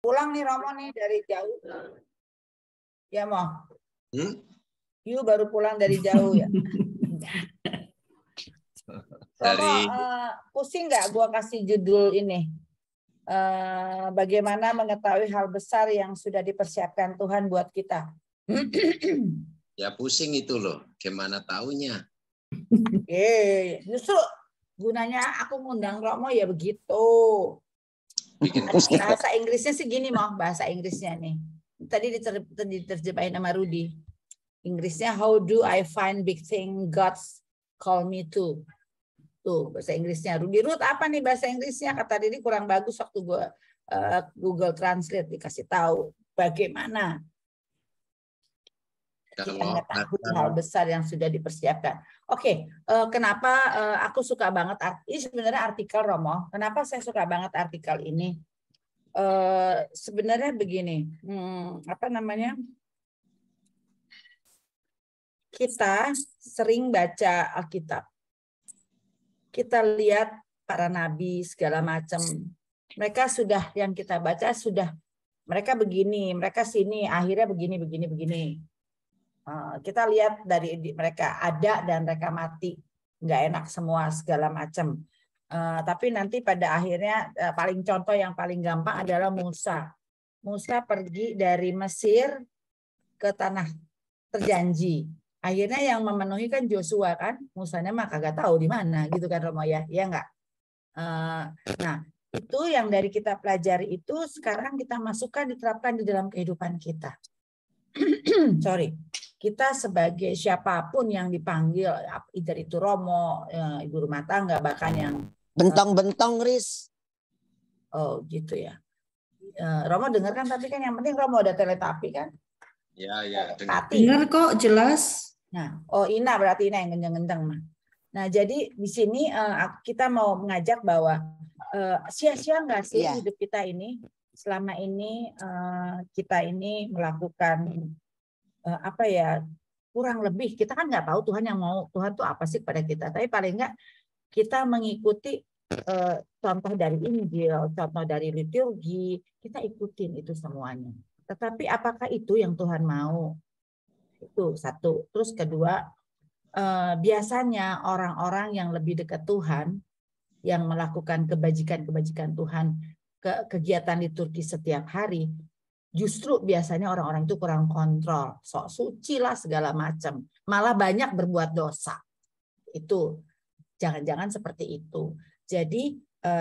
Pulang nih Romo nih dari jauh. Ya mau. You baru pulang dari jauh ya. Romo, pusing nggak gua kasih judul ini? Bagaimana mengetahui hal besar yang sudah dipersiapkan Tuhan buat kita? Ya pusing itu loh. Gimana taunya? Justru gunanya aku ngundang Romo ya begitu. Bikin pusing. Bahasa Inggrisnya sih gini mau bahasa Inggrisnya nih. Tadi diterjemahin sama Rudy. Inggrisnya how do I find big thing God's call me to? Tuh bahasa Inggrisnya. Rudy Ruth apa nih bahasa Inggrisnya? Kata Didi kurang bagus waktu gue Google Translate dikasih tahu bagaimana kita mengetahui hal besar yang sudah dipersiapkan. Oke, kenapa aku suka banget ini sebenarnya artikel Romo. Kenapa saya suka banget artikel ini? Sebenarnya begini, apa namanya? Kita sering baca Alkitab. Kita lihat para nabi segala macam. Mereka sudah yang kita baca sudah mereka begini, mereka sini, akhirnya begini. Kita lihat dari mereka ada dan mereka mati, nggak enak semua segala macam. Tapi nanti pada akhirnya contoh yang paling gampang adalah Musa. Musa pergi dari Mesir ke tanah terjanji. Akhirnya yang memenuhi kan Joshua kan, Musanya mah kagak tahu di mana gitu kan Romo ya, ya enggak. Nah itu yang dari kita pelajari itu sekarang kita masukkan diterapkan di dalam kehidupan kita. Sorry, kita sebagai siapapun yang dipanggil, either itu Romo, ibu rumah tangga, bahkan yang bentong-bentong Riz. Oh gitu ya. Romo dengar kan tapi kan yang penting Romo ada teletapi kan? Ya, dengar kok jelas. Nah, Ina berarti Ina yang kenceng-kenceng mah. Nah, jadi di sini kita mau mengajak bahwa sia-sia nggak sih hidup kita ini selama ini kita ini melakukan apa ya kurang lebih kita kan nggak tahu Tuhan yang mau Tuhan tuh apa sih pada kita. Tapi paling nggak kita mengikuti contoh dari Injil, contoh dari liturgi, kita ikutin itu semuanya. Tetapi apakah itu yang Tuhan mau? Itu satu. Terus kedua, biasanya orang-orang yang lebih dekat Tuhan, yang melakukan kebajikan-kebajikan Tuhan, kegiatan liturgi setiap hari, justru biasanya orang-orang itu kurang kontrol, sok suci lah segala macam, malah banyak berbuat dosa. Itu jangan-jangan seperti itu. Jadi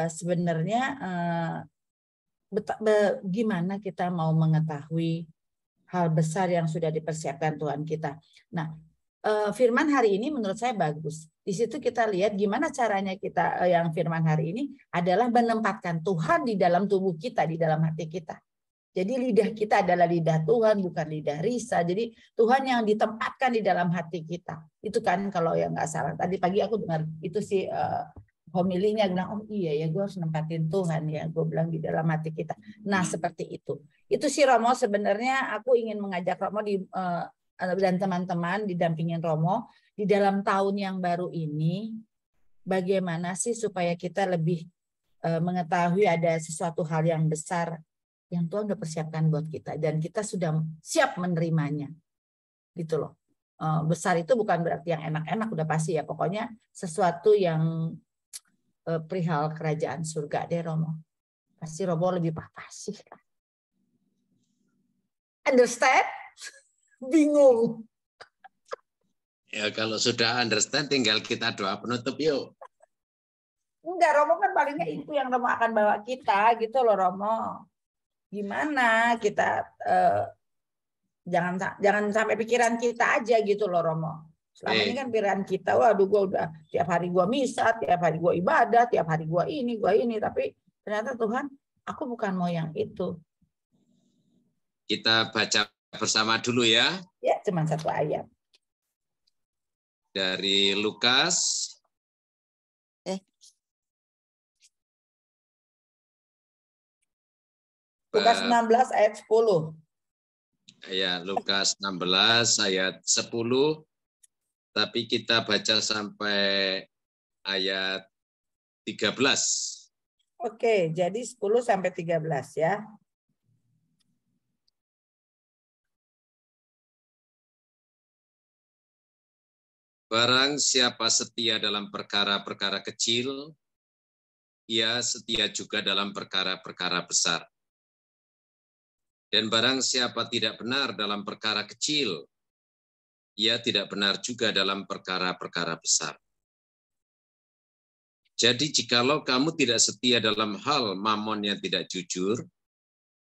sebenarnya gimana kita mau mengetahui hal besar yang sudah dipersiapkan Tuhan kita. Nah, firman hari ini menurut saya bagus. Di situ kita lihat gimana caranya kita yang firman hari ini adalah menempatkan Tuhan di dalam tubuh kita, di dalam hati kita. Jadi lidah kita adalah lidah Tuhan, bukan lidah Risa. Jadi Tuhan yang ditempatkan di dalam hati kita. Itu kan kalau yang nggak salah. Tadi pagi aku dengar itu sih homilinya bilang, oh iya ya gue harus nempatin Tuhan ya. Gue bilang di dalam hati kita. Nah seperti itu. Itu sih Romo sebenarnya aku ingin mengajak Romo dan teman-teman didampingin Romo. Di dalam tahun yang baru ini, bagaimana sih supaya kita lebih mengetahui ada sesuatu hal yang besar yang Tuhan udah persiapkan buat kita dan kita sudah siap menerimanya gitu loh. Besar itu bukan berarti yang enak-enak udah pasti ya, pokoknya sesuatu yang perihal kerajaan surga deh Romo. Pasti Romo lebih pasti. Understand? Bingung. Ya kalau sudah understand tinggal kita doa penutup yuk. Enggak, Romo kan palingnya itu yang Romo akan bawa kita gitu loh Romo. Gimana kita jangan sampai pikiran kita aja gitu loh Romo. Selama ini kan pikiran kita, waduh gue udah tiap hari gue misa, tiap hari gue ibadah, tiap hari gue ini, tapi ternyata Tuhan, aku bukan mau yang itu. Kita baca bersama dulu ya. Ya, cuma satu ayat. Dari Lukas. Lukas 16 ayat 10. Ya, Lukas 16 ayat 10. Tapi kita baca sampai ayat 13. Oke, jadi 10 sampai 13 ya. Barang siapa setia dalam perkara-perkara kecil, ia setia juga dalam perkara-perkara besar. Dan barang siapa tidak benar dalam perkara kecil, ia tidak benar juga dalam perkara-perkara besar. Jadi jikalau kamu tidak setia dalam hal mamon yang tidak jujur,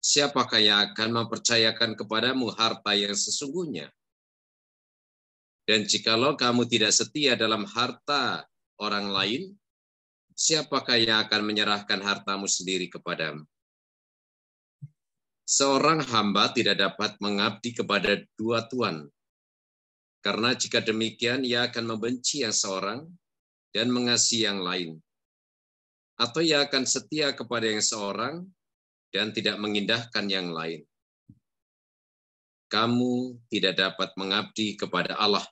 siapakah yang akan mempercayakan kepadamu harta yang sesungguhnya? Dan jikalau kamu tidak setia dalam harta orang lain, siapakah yang akan menyerahkan hartamu sendiri kepadamu? Seorang hamba tidak dapat mengabdi kepada dua tuan, karena jika demikian ia akan membenci yang seorang dan mengasihi yang lain. Atau ia akan setia kepada yang seorang dan tidak mengindahkan yang lain. Kamu tidak dapat mengabdi kepada Allah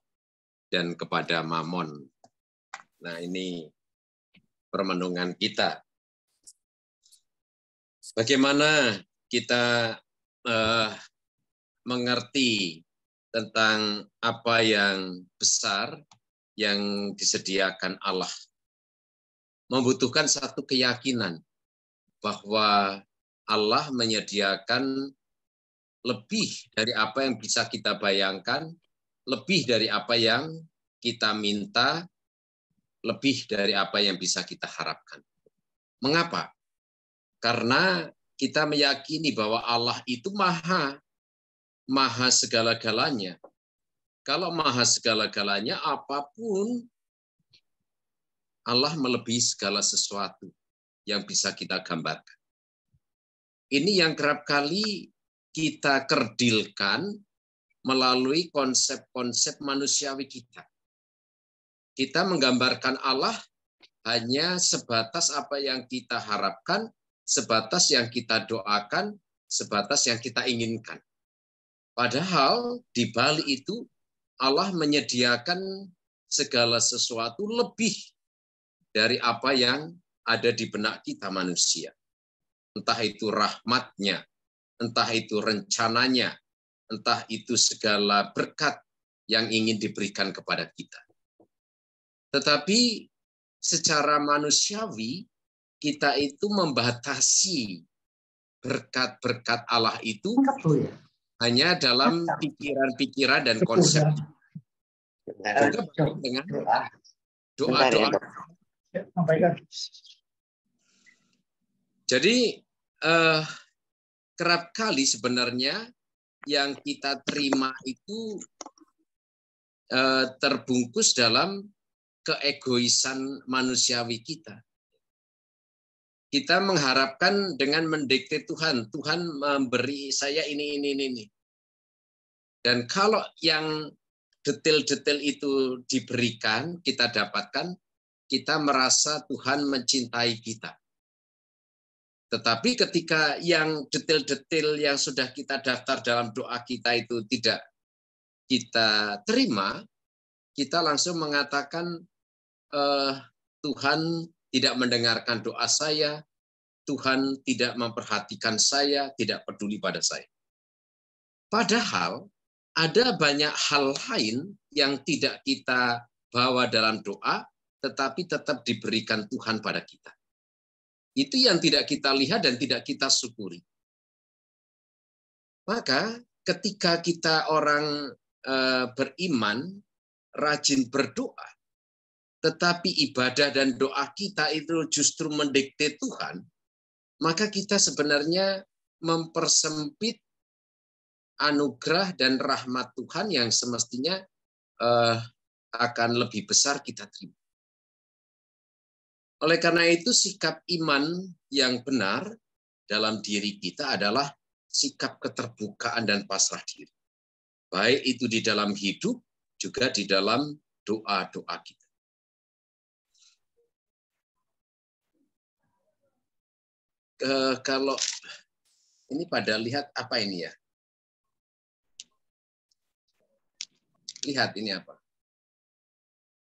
dan kepada Mamon. Nah, ini permenungan kita. Bagaimana kita mengerti tentang apa yang besar yang disediakan Allah? Membutuhkan satu keyakinan bahwa Allah menyediakan lebih dari apa yang bisa kita bayangkan, lebih dari apa yang kita minta, lebih dari apa yang bisa kita harapkan. Mengapa? Karena kita meyakini bahwa Allah itu maha segala-galanya. Kalau maha segala-galanya, apapun Allah melebihi segala sesuatu yang bisa kita gambarkan. Ini yang kerap kali kita kerdilkan melalui konsep-konsep manusiawi kita. Kita menggambarkan Allah hanya sebatas apa yang kita harapkan, sebatas yang kita doakan, sebatas yang kita inginkan. Padahal di balik itu Allah menyediakan segala sesuatu lebih dari apa yang ada di benak kita manusia. Entah itu rahmatnya, entah itu rencananya, entah itu segala berkat yang ingin diberikan kepada kita. Tetapi secara manusiawi, kita itu membatasi berkat-berkat Allah itu hanya dalam pikiran-pikiran dan konsep. Juga dengan doa-doa. Jadi kerap kali sebenarnya yang kita terima itu terbungkus dalam keegoisan manusiawi kita. Kita mengharapkan dengan mendikte Tuhan, Tuhan memberi saya ini. Dan kalau yang detail-detail itu diberikan, kita dapatkan, kita merasa Tuhan mencintai kita. Tetapi ketika yang detail-detail yang sudah kita daftar dalam doa kita itu tidak kita terima, kita langsung mengatakan, Tuhan tidak mendengarkan doa saya, Tuhan tidak memperhatikan saya, tidak peduli pada saya. Padahal ada banyak hal lain yang tidak kita bawa dalam doa, tetapi tetap diberikan Tuhan pada kita. Itu yang tidak kita lihat dan tidak kita syukuri. Maka ketika kita orang beriman, rajin berdoa, tetapi ibadah dan doa kita itu justru mendikte Tuhan, maka kita sebenarnya mempersempit anugerah dan rahmat Tuhan yang semestinya akan lebih besar kita terima. Oleh karena itu, sikap iman yang benar dalam diri kita adalah sikap keterbukaan dan pasrah diri. Baik itu di dalam hidup, juga di dalam doa-doa kita. Kalau ini pada lihat apa ini ya? Lihat ini apa?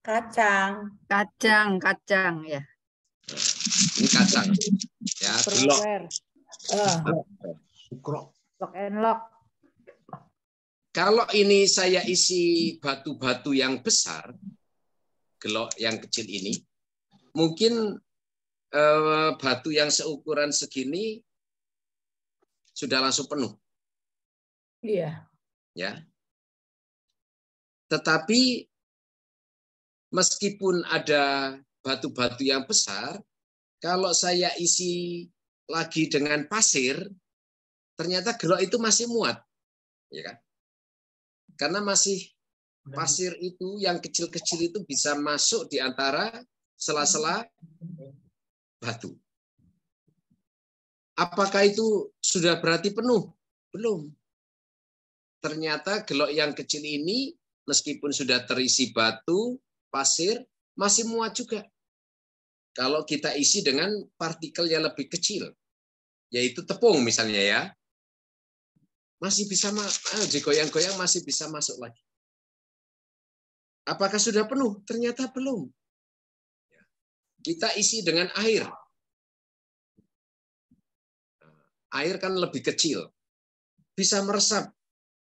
Kacang. Kacang ya. Ini kacang. Ya, blok. Lock and lock. Kalau ini saya isi batu-batu yang besar, gelok yang kecil ini, mungkin batu yang seukuran segini sudah langsung penuh. Iya. Ya. Tetapi meskipun ada batu-batu yang besar, kalau saya isi lagi dengan pasir, ternyata gelok itu masih muat. Ya kan? Karena masih pasir itu yang kecil-kecil itu bisa masuk di antara sela-sela batu. Apakah itu sudah berarti penuh? Belum. Ternyata gelok yang kecil ini meskipun sudah terisi batu, pasir, masih muat juga. Kalau kita isi dengan partikel yang lebih kecil, yaitu tepung misalnya ya, masih bisa digoyang-goyang masih bisa masuk lagi. Apakah sudah penuh? Ternyata belum. Kita isi dengan air. Air kan lebih kecil. Bisa meresap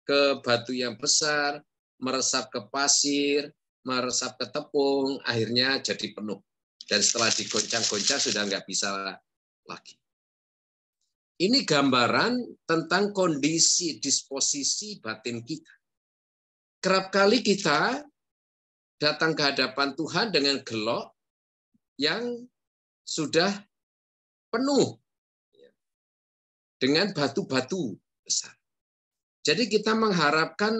ke batu yang besar, meresap ke pasir, meresap ke tepung, akhirnya jadi penuh. Dan setelah digoncang-goncang sudah nggak bisa lagi. Ini gambaran tentang kondisi disposisi batin kita. Kerap kali kita datang ke hadapan Tuhan dengan gelok yang sudah penuh dengan batu-batu besar. Jadi kita mengharapkan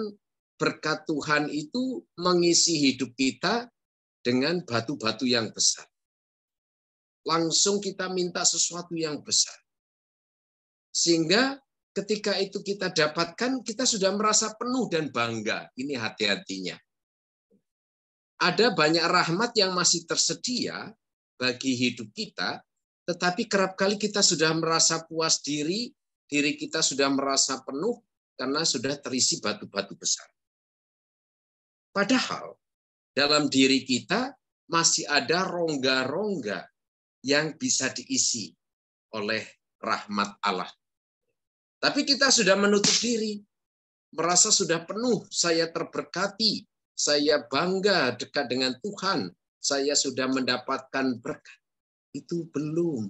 berkat Tuhan itu mengisi hidup kita dengan batu-batu yang besar. Langsung kita minta sesuatu yang besar. Sehingga ketika itu kita dapatkan, kita sudah merasa penuh dan bangga. Ini hati-hatinya. Ada banyak rahmat yang masih tersedia bagi hidup kita, tetapi kerap kali kita sudah merasa puas diri kita sudah merasa penuh karena sudah terisi batu-batu besar. Padahal dalam diri kita masih ada rongga-rongga yang bisa diisi oleh rahmat Allah. Tapi kita sudah menutup diri, merasa sudah penuh, saya terberkati, saya bangga dekat dengan Tuhan, saya sudah mendapatkan berkat. Itu belum.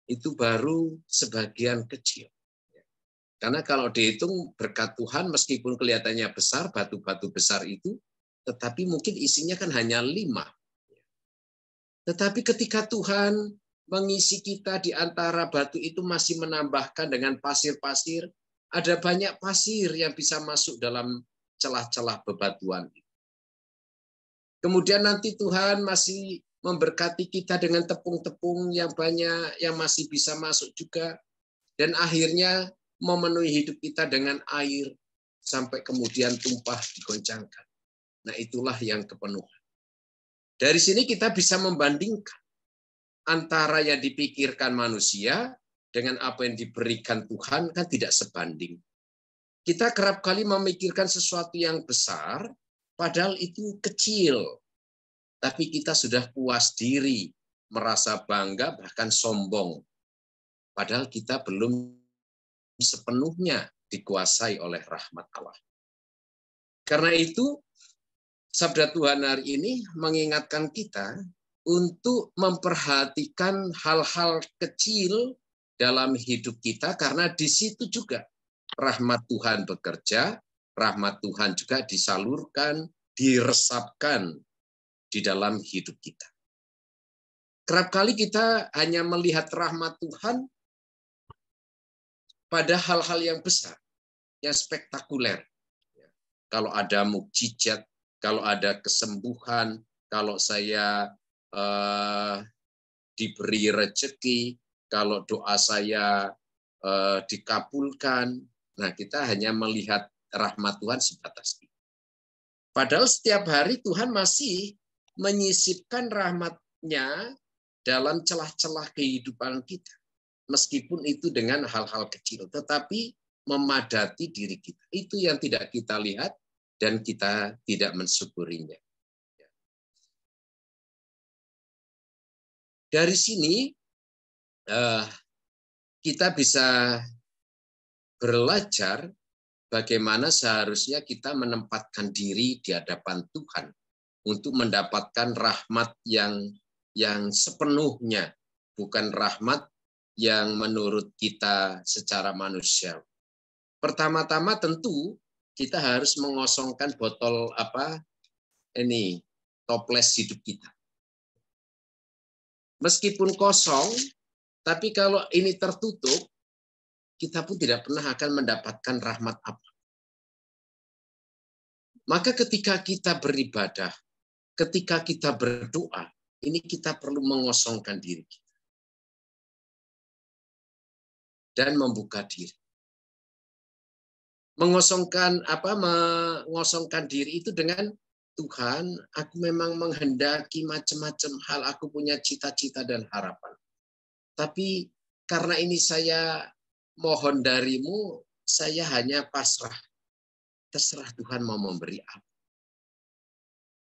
Itu baru sebagian kecil. Karena kalau dihitung berkat Tuhan, meskipun kelihatannya besar, batu-batu besar itu, tetapi mungkin isinya kan hanya 5. Tetapi ketika Tuhan mengisi kita di antara batu itu masih menambahkan dengan pasir-pasir, ada banyak pasir yang bisa masuk dalam celah-celah bebatuan. Kemudian nanti Tuhan masih memberkati kita dengan tepung-tepung yang banyak, yang masih bisa masuk juga. Dan akhirnya memenuhi hidup kita dengan air, sampai kemudian tumpah digoncangkan. Nah itulah yang kepenuhan. Dari sini kita bisa membandingkan antara yang dipikirkan manusia dengan apa yang diberikan Tuhan kan tidak sebanding. Kita kerap kali memikirkan sesuatu yang besar, padahal itu kecil. Tapi kita sudah puas diri, merasa bangga, bahkan sombong. Padahal kita belum sepenuhnya dikuasai oleh rahmat Allah. Karena itu, sabda Tuhan hari ini mengingatkan kita untuk memperhatikan hal-hal kecil dalam hidup kita, karena di situ juga rahmat Tuhan bekerja, rahmat Tuhan juga disalurkan, diresapkan di dalam hidup kita. Kerap kali kita hanya melihat rahmat Tuhan pada hal-hal yang besar, yang spektakuler. Kalau ada mukjizat, kalau ada kesembuhan, kalau saya diberi rezeki, kalau doa saya dikabulkan, nah kita hanya melihat rahmat Tuhan sebatas itu. Padahal setiap hari Tuhan masih menyisipkan rahmat-Nya dalam celah-celah kehidupan kita. Meskipun itu dengan hal-hal kecil, tetapi memadati diri kita. Itu yang tidak kita lihat dan kita tidak mensyukurinya. Dari sini kita bisa belajar bagaimana seharusnya kita menempatkan diri di hadapan Tuhan untuk mendapatkan rahmat yang sepenuhnya, bukan rahmat yang menurut kita secara manusia. Pertama-tama tentu kita harus mengosongkan botol toples hidup kita. Meskipun kosong, tapi kalau ini tertutup, kita pun tidak pernah akan mendapatkan rahmat apa. Maka ketika kita beribadah, ketika kita berdoa, ini kita perlu mengosongkan diri kita. Dan membuka diri. Mengosongkan diri itu dengan Tuhan, aku memang menghendaki macam-macam hal, aku punya cita-cita dan harapan. Tapi karena ini saya mohon darimu, saya hanya pasrah. Terserah Tuhan mau memberi apa.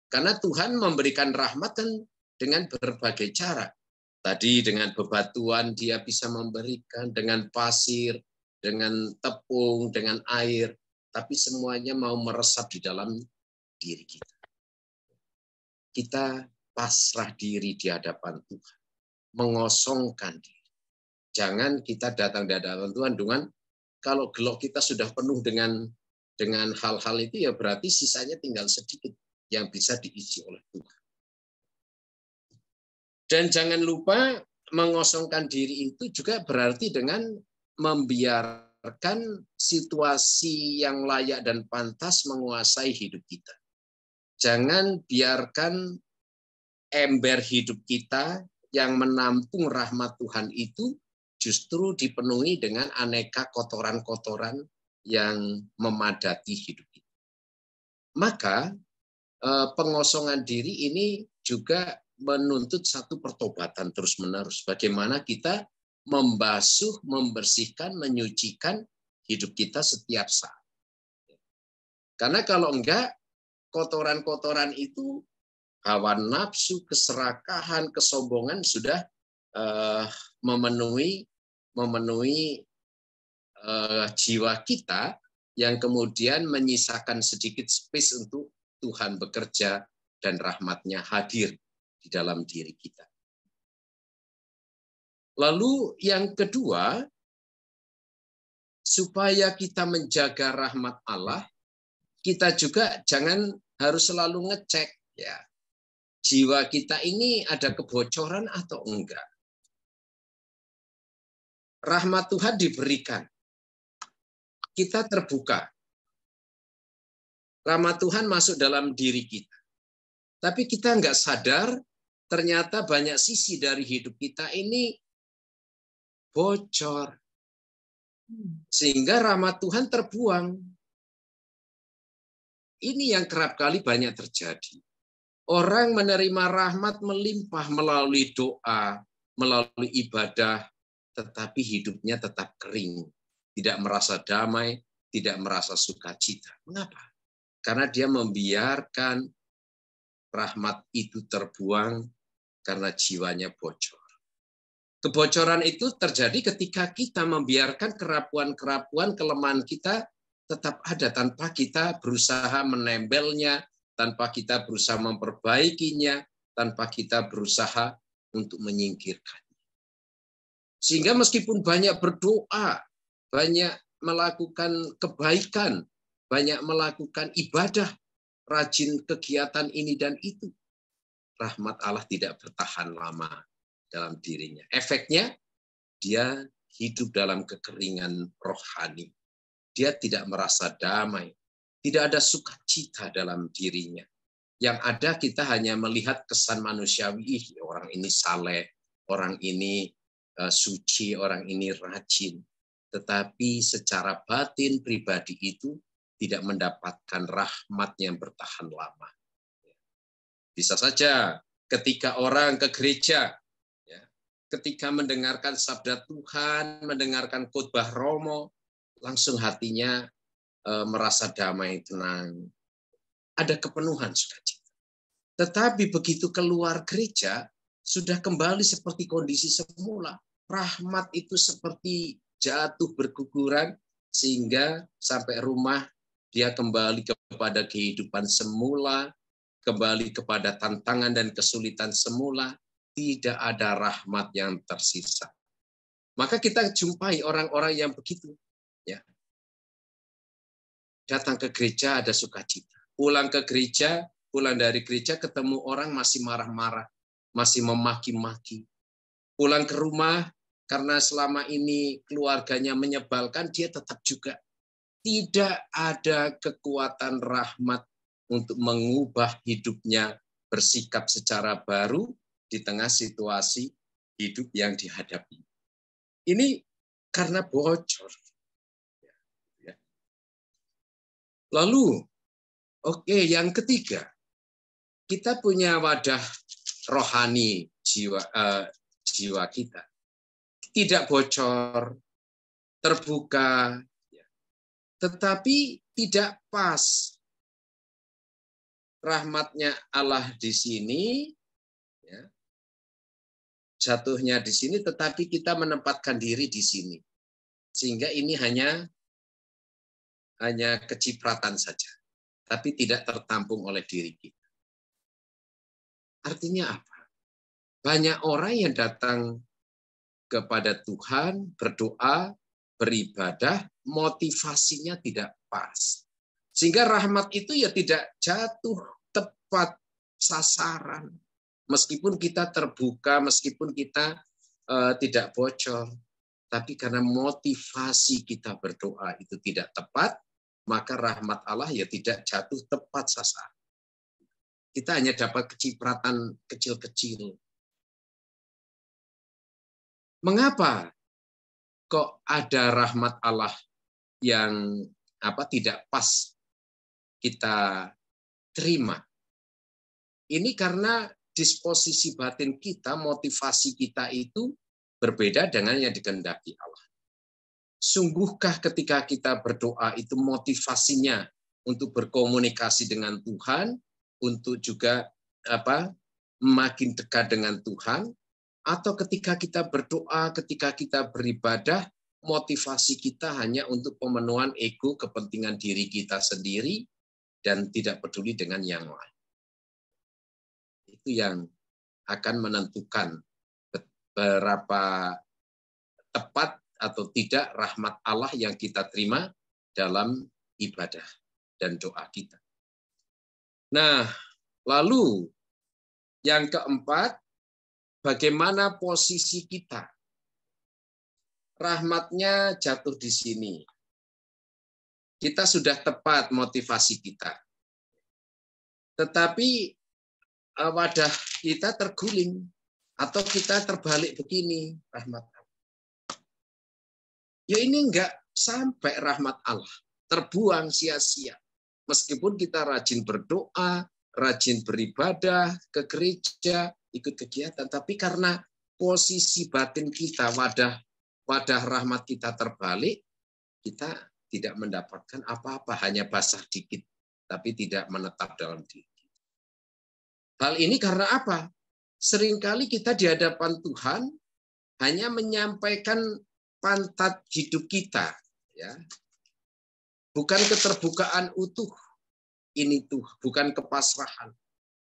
Karena Tuhan memberikan rahmat kan dengan berbagai cara. Tadi dengan bebatuan dia bisa memberikan, dengan pasir, dengan tepung, dengan air. Tapi semuanya mau meresap di dalam diri kita. Kita pasrah diri di hadapan Tuhan. Mengosongkan diri. Jangan kita datang di hadapan Tuhan dengan kalau gelok kita sudah penuh dengan hal-hal itu, ya berarti sisanya tinggal sedikit yang bisa diisi oleh Tuhan. Dan jangan lupa mengosongkan diri itu juga berarti dengan membiarkan situasi yang layak dan pantas menguasai hidup kita. Jangan biarkan ember hidup kita yang menampung rahmat Tuhan itu justru dipenuhi dengan aneka kotoran-kotoran yang memadati hidup kita. Maka pengosongan diri ini juga menuntut satu pertobatan terus-menerus. Bagaimana kita membasuh, membersihkan, menyucikan hidup kita setiap saat. Karena kalau enggak, kotoran-kotoran itu, hawa nafsu, keserakahan, kesombongan sudah memenuhi jiwa kita yang kemudian menyisakan sedikit space untuk Tuhan bekerja dan rahmat-Nya hadir di dalam diri kita. Lalu yang kedua, supaya kita menjaga rahmat Allah, kita juga jangan harus selalu ngecek ya. Jiwa kita ini ada kebocoran atau enggak. Rahmat Tuhan diberikan. Kita terbuka. Rahmat Tuhan masuk dalam diri kita. Tapi kita enggak sadar ternyata banyak sisi dari hidup kita ini bocor. Sehingga rahmat Tuhan terbuang. Ini yang kerap kali banyak terjadi. Orang menerima rahmat melimpah melalui doa, melalui ibadah, tetapi hidupnya tetap kering. Tidak merasa damai, tidak merasa sukacita. Mengapa? Karena dia membiarkan rahmat itu terbuang karena jiwanya bocor. Kebocoran itu terjadi ketika kita membiarkan kerapuan-kerapuan, kelemahan kita tetap ada tanpa kita berusaha menempelnya, tanpa kita berusaha memperbaikinya, tanpa kita berusaha untuk menyingkirkannya. Sehingga meskipun banyak berdoa, banyak melakukan kebaikan, banyak melakukan ibadah, rajin kegiatan ini dan itu, rahmat Allah tidak bertahan lama dalam dirinya. Efeknya, dia hidup dalam kekeringan rohani. Dia tidak merasa damai. Tidak ada sukacita dalam dirinya. Yang ada kita hanya melihat kesan manusiawi, orang ini saleh, orang ini suci, orang ini rajin. Tetapi secara batin pribadi itu tidak mendapatkan rahmat yang bertahan lama. Bisa saja ketika orang ke gereja, ketika mendengarkan sabda Tuhan, mendengarkan khotbah Romo, langsung hatinya merasa damai, tenang. Ada kepenuhan sukacita. Tetapi begitu keluar gereja, sudah kembali seperti kondisi semula. Rahmat itu seperti jatuh berguguran, sehingga sampai rumah dia kembali kepada kehidupan semula, kembali kepada tantangan dan kesulitan semula, tidak ada rahmat yang tersisa. Maka kita jumpai orang-orang yang begitu. Ya. Datang ke gereja ada sukacita. Pulang ke gereja, pulang dari gereja ketemu orang masih marah-marah, masih memaki-maki. Pulang ke rumah, karena selama ini keluarganya menyebalkan, dia tetap juga tidak ada kekuatan rahmat untuk mengubah hidupnya bersikap secara baru di tengah situasi hidup yang dihadapi. Ini karena bocor. Lalu, yang ketiga, kita punya wadah rohani jiwa kita. Tidak bocor, terbuka, tetapi tidak pas. Rahmatnya Allah di sini, ya, jatuhnya di sini, tetapi kita menempatkan diri di sini. Sehingga ini hanya kecipratan saja, tapi tidak tertampung oleh diri kita. Artinya apa? Banyak orang yang datang kepada Tuhan, berdoa, beribadah, motivasinya tidak pas. Sehingga rahmat itu ya tidak jatuh tepat sasaran. Meskipun kita terbuka, meskipun kita tidak bocor, tapi karena motivasi kita berdoa itu tidak tepat, maka rahmat Allah ya tidak jatuh tepat sasaran. Kita hanya dapat kecipratan kecil-kecil. Mengapa kok ada rahmat Allah yang tidak pas kita terima? Ini karena disposisi batin kita, motivasi kita itu berbeda dengan yang dikehendaki Allah. Sungguhkah ketika kita berdoa itu motivasinya untuk berkomunikasi dengan Tuhan, untuk juga makin dekat dengan Tuhan, atau ketika kita berdoa, ketika kita beribadah, motivasi kita hanya untuk pemenuhan ego, kepentingan diri kita sendiri, dan tidak peduli dengan yang lain. Itu yang akan menentukan berapa tepat atau tidak rahmat Allah yang kita terima dalam ibadah dan doa kita. Nah, lalu yang keempat, bagaimana posisi kita? Rahmatnya jatuh di sini. Kita sudah tepat motivasi kita. Tetapi wadah kita terguling. Atau kita terbalik begini, rahmat Allah. Ya ini enggak sampai rahmat Allah. Terbuang sia-sia. Meskipun kita rajin berdoa, rajin beribadah, ke gereja, ikut kegiatan. Tapi karena posisi batin kita, wadah rahmat kita terbalik, kita tidak mendapatkan apa-apa, hanya basah dikit, tapi tidak menetap dalam diri. Hal ini karena apa? Seringkali kita di hadapan Tuhan hanya menyampaikan pantat hidup kita, ya. Bukan keterbukaan utuh, ini tuh bukan kepasrahan.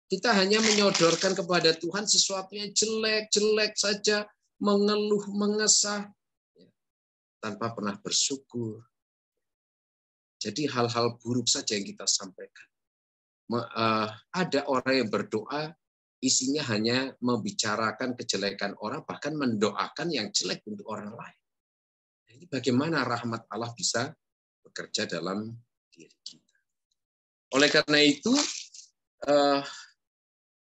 Kita hanya menyodorkan kepada Tuhan sesuatu yang jelek-jelek saja, mengeluh, mengesah, tanpa pernah bersyukur. Jadi hal-hal buruk saja yang kita sampaikan. Ada orang yang berdoa, isinya hanya membicarakan kejelekan orang, bahkan mendoakan yang jelek untuk orang lain. Jadi bagaimana rahmat Allah bisa bekerja dalam diri kita. Oleh karena itu,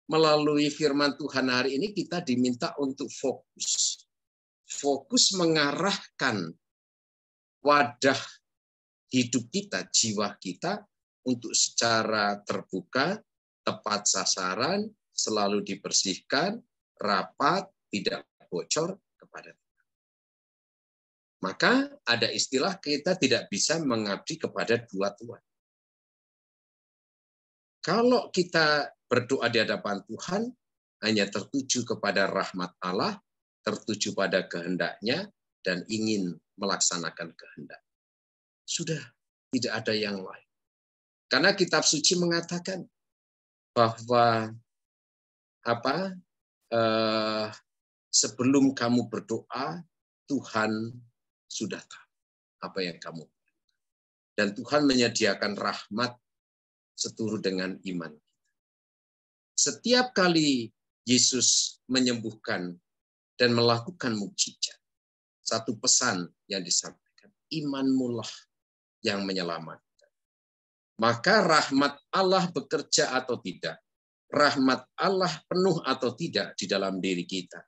melalui firman Tuhan hari ini kita diminta untuk fokus. Fokus mengarahkan wadah hidup kita, jiwa kita, untuk secara terbuka, tepat sasaran, selalu dibersihkan, rapat, tidak bocor kepada Tuhan. Maka ada istilah kita tidak bisa mengabdi kepada dua tuan. Kalau kita berdoa di hadapan Tuhan, hanya tertuju kepada rahmat Allah, tertuju pada kehendaknya, dan ingin melaksanakan kehendak. Sudah, tidak ada yang lain. Karena kitab suci mengatakan, bahwa sebelum kamu berdoa, Tuhan sudah tahu apa yang kamu. Dan Tuhan menyediakan rahmat seturut dengan iman. Setiap kali Yesus menyembuhkan dan melakukan mukjizat, satu pesan yang disampaikan, imanmulah yang menyelamatkan. Maka rahmat Allah bekerja atau tidak, rahmat Allah penuh atau tidak di dalam diri kita.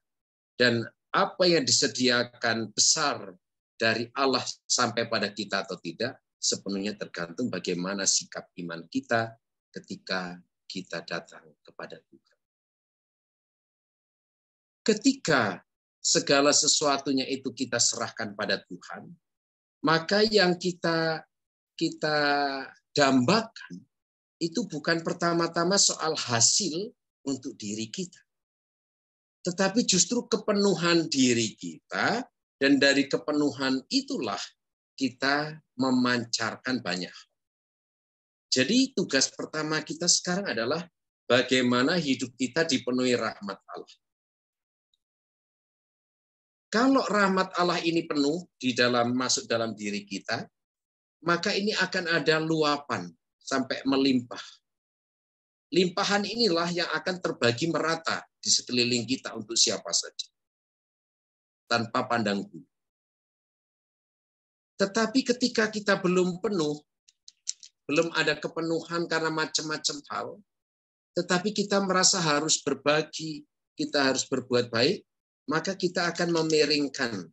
Dan apa yang disediakan besar dari Allah sampai pada kita atau tidak, sepenuhnya tergantung bagaimana sikap iman kita ketika kita datang kepada Tuhan. Ketika segala sesuatunya itu kita serahkan pada Tuhan, maka yang kita dambakan itu bukan pertama-tama soal hasil untuk diri kita, tetapi justru kepenuhan diri kita, dan dari kepenuhan itulah kita memancarkan banyak hal. Jadi tugas pertama kita sekarang adalah bagaimana hidup kita dipenuhi rahmat Allah. Kalau rahmat Allah ini penuh masuk dalam diri kita, maka ini akan ada luapan sampai melimpah. Limpahan inilah yang akan terbagi merata di sekeliling kita untuk siapa saja, tanpa pandang bulu. Tetapi ketika kita belum penuh, belum ada kepenuhan karena macam-macam hal, tetapi kita merasa harus berbagi, kita harus berbuat baik, maka kita akan memiringkan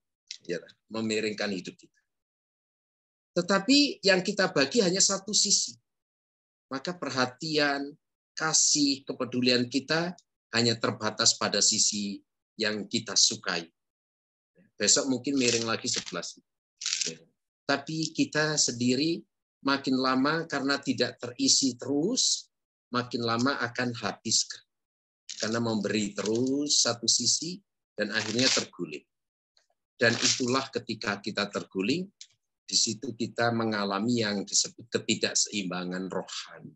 hidup kita. Tetapi yang kita bagi hanya satu sisi. Maka perhatian, kasih, kepedulian kita hanya terbatas pada sisi yang kita sukai. Besok mungkin miring lagi sebelah sini. Tapi kita sendiri makin lama karena tidak terisi terus, makin lama akan habis. Karena memberi terus satu sisi, dan akhirnya terguling. Dan itulah ketika kita terguling, di situ kita mengalami yang disebut ketidakseimbangan rohani.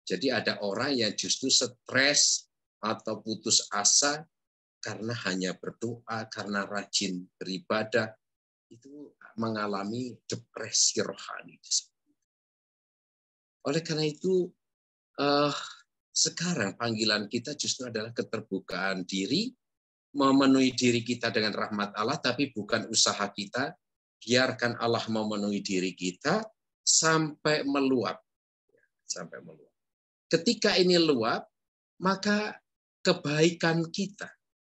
Jadi ada orang yang justru stres atau putus asa karena hanya berdoa, karena rajin beribadah, itu mengalami depresi rohani. Oleh karena itu, sekarang panggilan kita justru adalah keterbukaan diri, memenuhi diri kita dengan rahmat Allah, tapi bukan usaha kita. Biarkan Allah memenuhi diri kita sampai meluap. Sampai meluap. Ketika ini luap, maka kebaikan kita,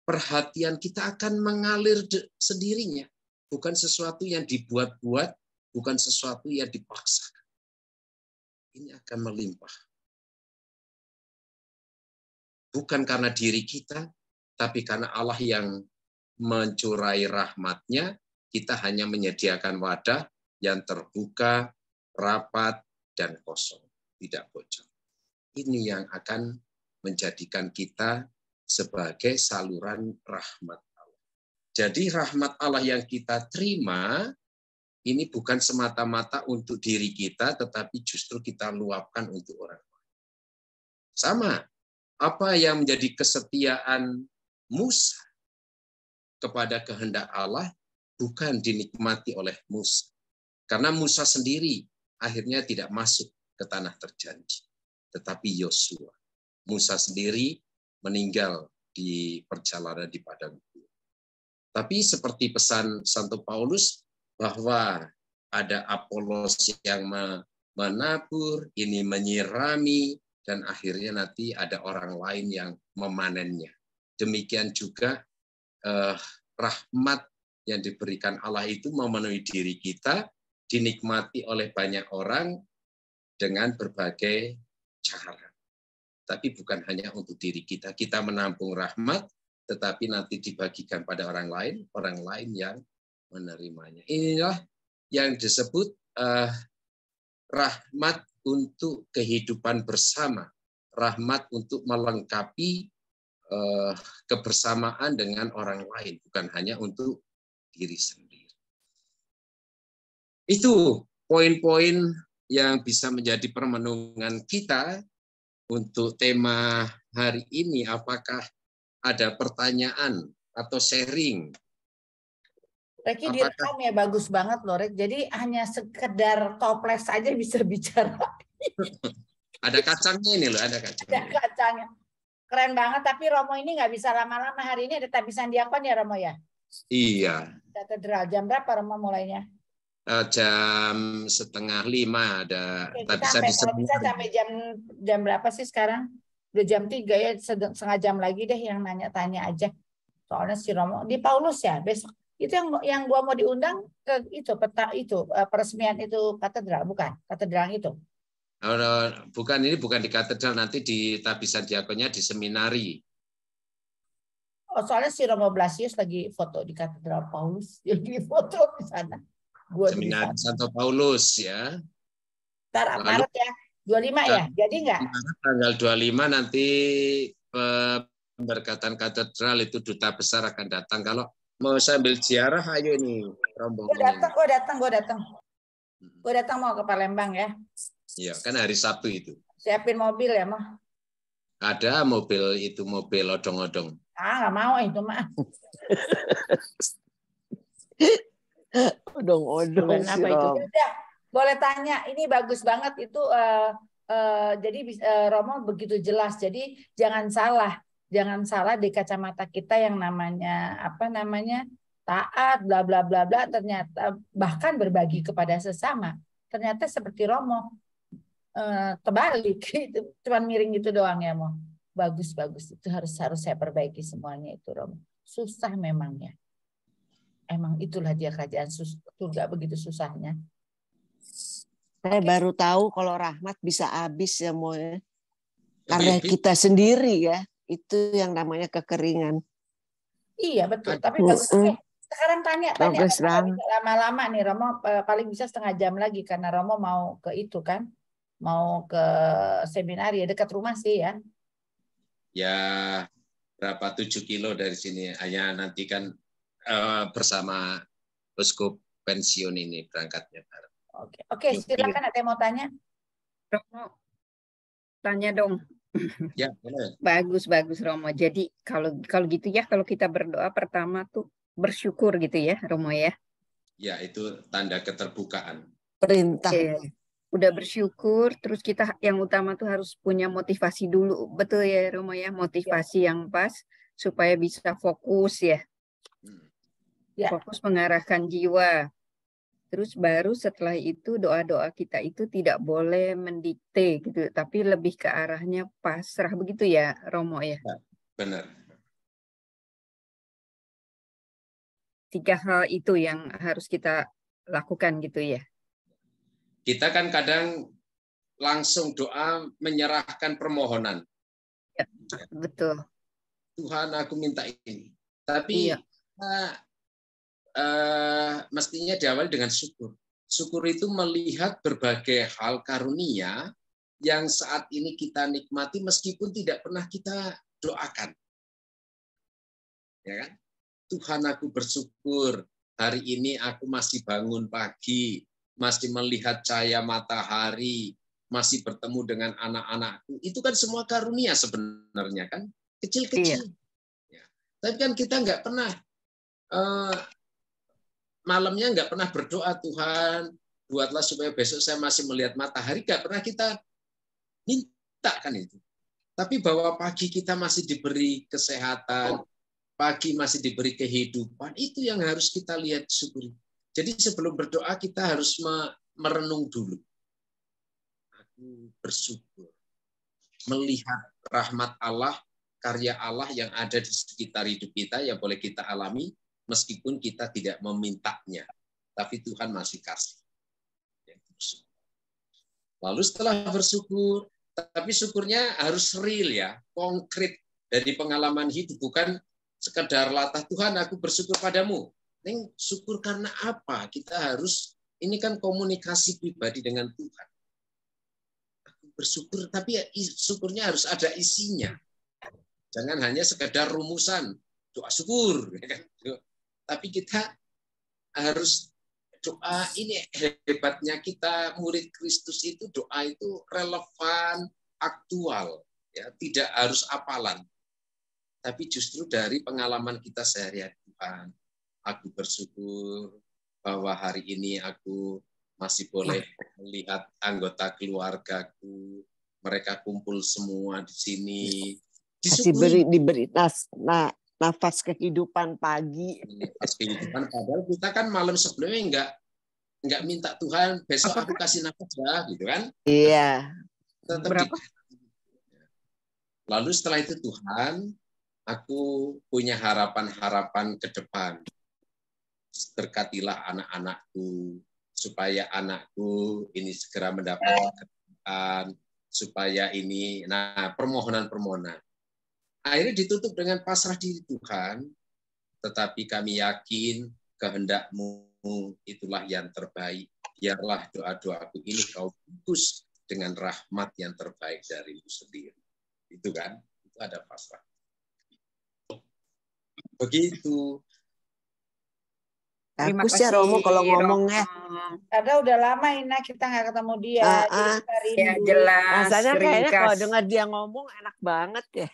perhatian kita akan mengalir sendirinya. Bukan sesuatu yang dibuat-buat, bukan sesuatu yang dipaksakan. Ini akan melimpah. Bukan karena diri kita, tapi karena Allah yang mencurai rahmat-Nya, kita hanya menyediakan wadah yang terbuka, rapat, dan kosong. Tidak bocor. Ini yang akan menjadikan kita sebagai saluran rahmat Allah. Jadi rahmat Allah yang kita terima, ini bukan semata-mata untuk diri kita, tetapi justru kita luapkan untuk orang lain. Sama. Apa yang menjadi kesetiaan Musa kepada kehendak Allah bukan dinikmati oleh Musa. Karena Musa sendiri akhirnya tidak masuk ke tanah terjanji. Tetapi Yosua. Musa sendiri meninggal di perjalanan di padang gurun. Tapi seperti pesan Santo Paulus bahwa ada Apolos yang menabur, ini menyirami, dan akhirnya nanti ada orang lain yang memanennya. Demikian juga rahmat yang diberikan Allah itu memenuhi diri kita, dinikmati oleh banyak orang dengan berbagai cara. Tapi bukan hanya untuk diri kita. Kita menampung rahmat, tetapi nanti dibagikan pada orang lain yang menerimanya. Inilah yang disebut rahmat untuk kehidupan bersama, rahmat untuk melengkapi kebersamaan dengan orang lain, bukan hanya untuk diri sendiri. Itu poin-poin yang bisa menjadi permenungan kita untuk tema hari ini, apakah ada pertanyaan atau sharing? Reki Apakah direkam ya, bagus banget loh Rek. Jadi hanya sekedar toples aja bisa bicara. ada kacangnya ini loh, ada Ada kacangnya. kacangnya. Keren banget, tapi Romo ini nggak bisa lama-lama. Hari ini ada tabisan diakon ya Romo ya? Iya, Katedral. Jam berapa Romo mulainya? jam 4:30 ada. Oke, Tak kita bisa sampai kalau bisa disebut. sampai jam berapa sih sekarang? Udah jam 3 ya, setengah jam lagi deh yang nanya-tanya aja. Soalnya si Romo di Paulus ya besok. Itu yang gua mau diundang ke itu peta itu peresmian itu katedral, bukan? Katedral itu. Bukan, ini bukan di katedral, nanti di tabisan diakonnya di seminari. Oh, soalnya si Romo Blasius lagi foto di katedral Paulus. Jadi foto di sana. Gua di Seminari sana. Santo Paulus ya. Ntar Lalu Maret ya. 25 ya. Jadi enggak? tanggal 25 nanti pemberkatan katedral itu duta besar akan datang. Kalau mau sambil ziarah, ayo ini rombongan ini. Gue datang mau ke Palembang ya. Iya, kan hari Sabtu itu. Siapin mobil ya, mah. Ada mobil itu, mobil odong-odong. Ah, nggak mau itu mah. Odong-odong Bulan si apa itu? Rom. Udah, boleh tanya. Ini bagus banget itu. Jadi Romo begitu jelas. Jadi jangan salah di kacamata kita yang namanya apa namanya taat, bla bla bla bla. Ternyata bahkan berbagi kepada sesama. Ternyata seperti Romo kebalik, itu cuman miring gitu doang ya, Mo. Bagus itu harus saya perbaiki semuanya itu Romo. Susah memang ya. Emang itulah dia kerajaan surga begitu susahnya. Saya baru tahu kalau rahmat bisa habis ya Mo ya. Karena Tapi kita sendiri ya, itu yang namanya kekeringan. Iya betul. Tapi bagus. Oke. Sekarang tanya Bagus Romo nggak banget. bisa lama-lama nih Romo, paling bisa setengah jam lagi karena Romo mau ke itu kan, mau ke seminar ya dekat rumah sih ya. ya berapa 7 kilo dari sini. Hanya nanti kan bersama posko pensiun ini berangkatnya. Oke, silakan ada yang mau tanya. Romo, tanya dong. Ya, boleh. Bagus Romo. Jadi kalau gitu ya, kalau kita berdoa pertama tuh bersyukur gitu ya, Romo ya. Ya, itu tanda keterbukaan. Perintah. Udah bersyukur, terus kita yang utama tuh harus punya motivasi dulu. Betul ya, Romo ya, motivasi yang pas supaya bisa fokus ya. Ya. Fokus mengarahkan jiwa. Terus baru setelah itu doa-doa kita itu tidak boleh mendikte gitu, tapi lebih ke arahnya pasrah begitu ya, Romo ya. Benar. 3 hal itu yang harus kita lakukan gitu ya. Kita kan kadang langsung doa menyerahkan permohonan. Ya, betul. Tuhan, aku minta ini. Tapi mestinya diawali dengan syukur. Syukur itu melihat berbagai hal karunia yang saat ini kita nikmati meskipun tidak pernah kita doakan. Ya kan? Tuhan, aku bersyukur hari ini aku masih bangun pagi, masih melihat cahaya matahari, masih bertemu dengan anak-anakku. Itu kan semua karunia sebenarnya kan, kecil-kecil. Iya. Ya. Tapi kan kita nggak pernah malamnya nggak pernah berdoa, Tuhan buatlah supaya besok saya masih melihat matahari. Nggak pernah kita minta kan itu. Tapi bahwa pagi kita masih diberi kesehatan, pagi masih diberi kehidupan, itu yang harus kita lihat syukuri. Jadi sebelum berdoa kita harus merenung dulu. Aku bersyukur melihat rahmat Allah, karya Allah yang ada di sekitar hidup kita yang boleh kita alami meskipun kita tidak memintanya, tapi Tuhan masih kasih. Lalu setelah bersyukur, tapi syukurnya harus real ya, konkret dari pengalaman hidup, bukan sekedar latah Tuhan aku bersyukur padamu. Neng, syukur karena apa? Kita harus, ini kan komunikasi pribadi dengan Tuhan. Aku bersyukur, tapi syukurnya harus ada isinya. Jangan hanya sekedar rumusan doa syukur. Tapi kita harus doa, ini hebatnya kita murid Kristus itu, doa itu relevan, aktual, ya, tidak harus hafalan, tapi justru dari pengalaman kita sehari-hari. Tuhan, aku bersyukur bahwa hari ini aku masih boleh melihat anggota keluargaku, mereka kumpul semua di sini. Diberi nafas kehidupan pagi. Nafas kehidupan, padahal kita kan malam sebelumnya enggak minta Tuhan besok aku kasih nafas ya, gitu kan? Iya. Lalu setelah itu Tuhan, aku punya harapan-harapan ke depan. Berkatilah anak-anakku, supaya anakku ini segera mendapat pekerjaan, supaya ini, permohonan-permohonan. Akhirnya ditutup dengan pasrah diri Tuhan, tetapi kami yakin kehendak-Mu itulah yang terbaik. Biarlah doa-doaku ini Kau bungkus dengan rahmat yang terbaik dari-Mu sendiri. Itu kan, itu ada pasrah. Begitu. Aku sih Romo kalau ngomongnya. Karena udah lama Ina kita nggak ketemu dia. Ya jelas. Rasanya kayaknya kalau dengar dia ngomong enak banget ya.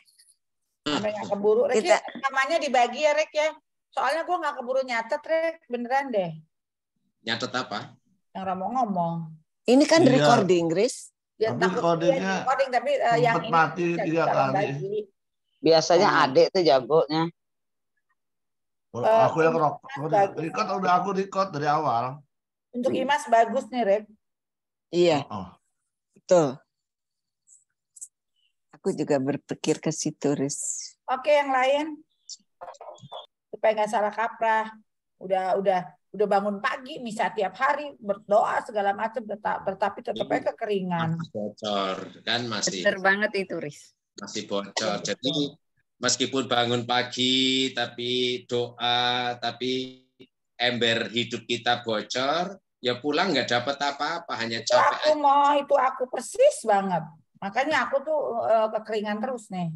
Sampai nggak keburu. Rek, ya, namanya dibagi ya Rek ya. Soalnya gue nggak keburu nyatet Rek, beneran deh. Nyatet apa? Yang Romo ngomong. Ini kan recording, Gris. Ya, tapi recordingnya tapi yang ini mati 3 kali. Biasanya adek tuh jagonya. Aku yang record udah aku record dari awal. Untuk Imas bagus nih, Rek. Iya. Betul. Aku juga berpikir ke situ, Riz. Oke, yang lain. Supaya nggak salah kaprah. Udah bangun pagi, misa tiap hari, berdoa segala macam, tetapi tetap aja kekeringan. Bocor kan masih. Bener banget itu, Riz. Masih bocor. Jadi meskipun bangun pagi, tapi doa, tapi ember hidup kita bocor, ya pulang nggak dapat apa-apa, hanya capek. Itu aku persis banget. Makanya aku tuh kekeringan terus nih.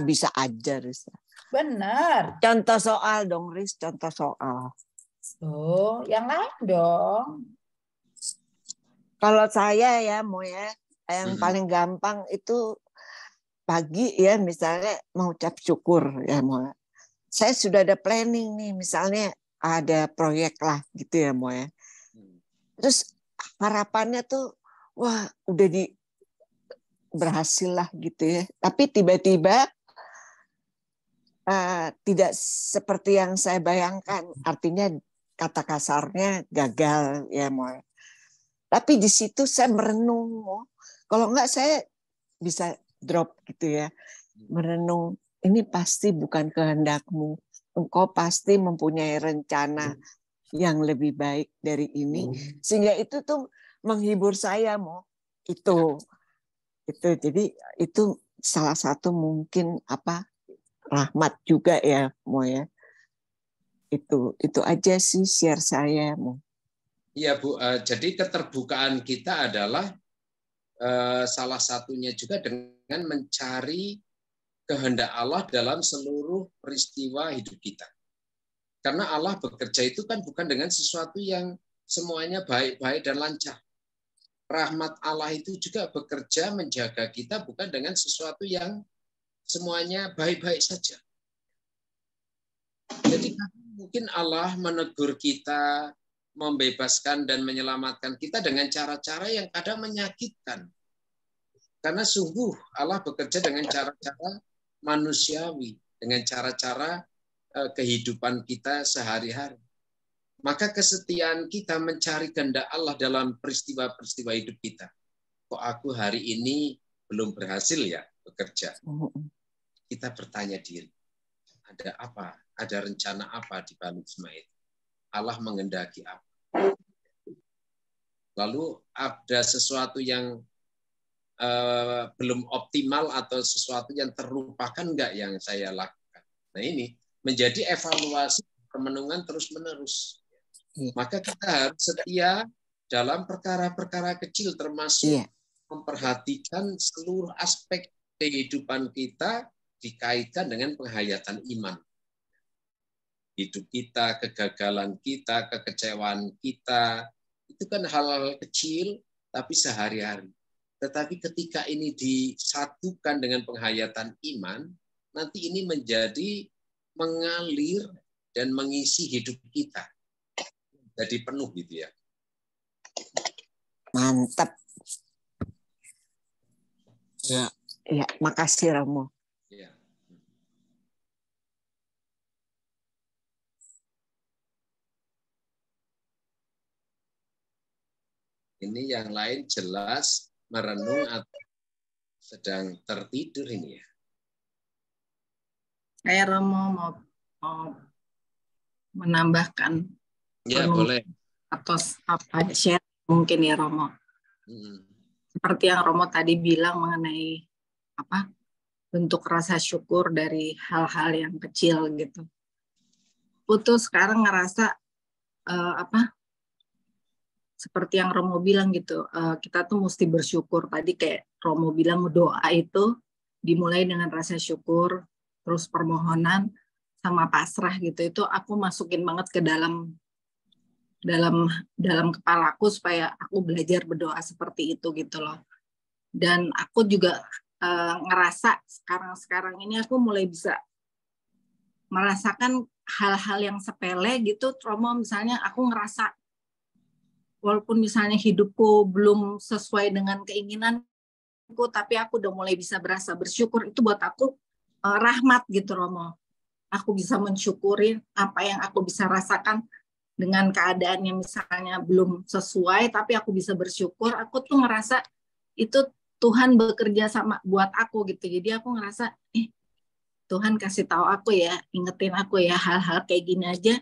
Bisa aja, Riz. Bener. Contoh soal dong, Riz. Contoh soal. Yang lain dong. Kalau saya ya, yang paling gampang itu pagi ya, misalnya mengucap syukur ya, saya sudah ada planning nih, misalnya ada proyek lah gitu ya, terus harapannya tuh wah udah berhasil lah gitu ya, tapi tiba-tiba tidak seperti yang saya bayangkan, artinya kata kasarnya gagal ya, tapi di situ saya merenung, kalau enggak saya bisa drop gitu ya, merenung, ini pasti bukan kehendak-Mu, Engkau pasti mempunyai rencana yang lebih baik dari ini, sehingga itu tuh menghibur saya, itu jadi itu salah satu mungkin rahmat juga ya, ya, itu aja sih share saya, Iya Bu, jadi keterbukaan kita adalah salah satunya juga dengan mencari kehendak Allah dalam seluruh peristiwa hidup kita. Karena Allah bekerja itu kan bukan dengan sesuatu yang semuanya baik-baik dan lancar. Rahmat Allah itu juga bekerja menjaga kita bukan dengan sesuatu yang semuanya baik-baik saja. Jadi mungkin Allah menegur kita, membebaskan dan menyelamatkan kita dengan cara-cara yang kadang menyakitkan. Karena sungguh Allah bekerja dengan cara-cara manusiawi, dengan cara-cara kehidupan kita sehari-hari. Maka kesetiaan kita mencari kehendak Allah dalam peristiwa-peristiwa hidup kita. Kok aku hari ini belum berhasil ya bekerja? Kita bertanya diri, ada apa? Ada rencana apa di balik semua itu? Allah mengendaki apa? Lalu ada sesuatu yang belum optimal atau sesuatu yang terlupakan enggak yang saya lakukan? Nah ini menjadi evaluasi permenungan terus-menerus. Maka kita harus setia dalam perkara-perkara kecil, termasuk memperhatikan seluruh aspek kehidupan kita dikaitkan dengan penghayatan iman. Hidup kita, kegagalan kita, kekecewaan kita, itu kan hal-hal kecil, tapi sehari-hari. Tetapi ketika ini disatukan dengan penghayatan iman, nanti ini menjadi mengalir dan mengisi hidup kita. Jadi penuh gitu ya. Mantap. Ya, makasih Romo. Ya. Ini yang lain jelas merenung atau sedang tertidur ini ya. Saya Romo mau menambahkan Ya boleh. atau apa share mungkin ya Romo. Seperti yang Romo tadi bilang mengenai apa bentuk rasa syukur dari hal-hal yang kecil gitu. Putus sekarang ngerasa seperti yang Romo bilang gitu, kita tuh mesti bersyukur. Tadi kayak Romo bilang doa itu dimulai dengan rasa syukur, terus permohonan sama pasrah gitu. Itu aku masukin banget ke dalam kepalaku supaya aku belajar berdoa seperti itu gitu loh. Dan aku juga ngerasa sekarang ini aku mulai bisa merasakan hal-hal yang sepele gitu. Romo misalnya aku ngerasa walaupun misalnya hidupku belum sesuai dengan keinginanku, tapi aku udah mulai bisa berasa bersyukur. Itu buat aku rahmat gitu Romo. Aku bisa mensyukuri apa yang aku bisa rasakan dengan keadaan yang misalnya belum sesuai, tapi aku bisa bersyukur. Aku tuh ngerasa itu Tuhan bekerja sama buat aku gitu. Jadi aku ngerasa, Tuhan kasih tahu aku ya, ingetin aku ya hal-hal kayak gini aja.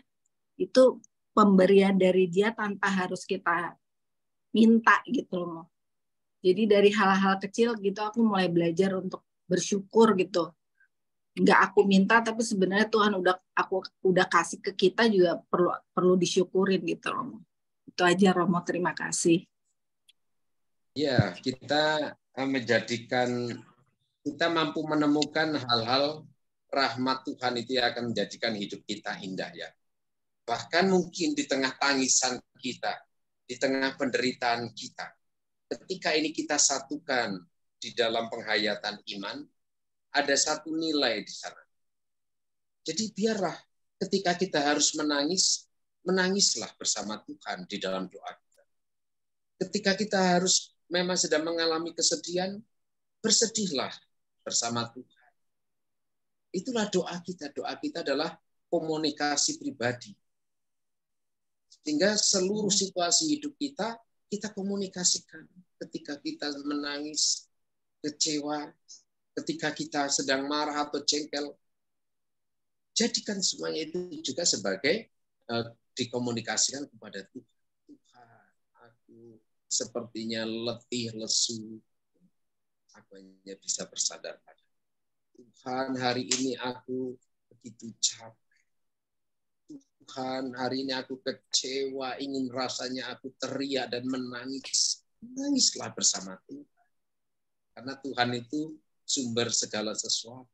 Itu pemberian dari Dia tanpa harus kita minta gitu loh. Jadi dari hal-hal kecil gitu aku mulai belajar untuk bersyukur gitu. Nggak aku minta tapi sebenarnya Tuhan udah kasih ke kita juga perlu disyukurin gitu loh. Itu aja Romo, terima kasih. Ya, kita mampu menemukan hal-hal rahmat Tuhan itu yang akan menjadikan hidup kita indah ya. Bahkan mungkin di tengah tangisan kita, di tengah penderitaan kita, ketika ini kita satukan di dalam penghayatan iman, ada satu nilai di sana. Jadi biarlah ketika kita harus menangis, menangislah bersama Tuhan di dalam doa kita. Ketika kita harus memang sedang mengalami kesedihan, bersedihlah bersama Tuhan. Itulah doa kita. Doa kita adalah komunikasi pribadi. Sehingga seluruh situasi hidup kita komunikasikan. Ketika kita menangis, kecewa, ketika kita sedang marah atau jengkel, jadikan semuanya itu juga sebagai dikomunikasikan kepada Tuhan. Tuhan, aku sepertinya letih, lesu. Aku hanya bisa bersandar pada Tuhan, hari ini aku begitu capek. Tuhan, hari ini aku kecewa, ingin rasanya aku teriak dan menangis. Menangislah bersama Tuhan. Karena Tuhan itu sumber segala sesuatu.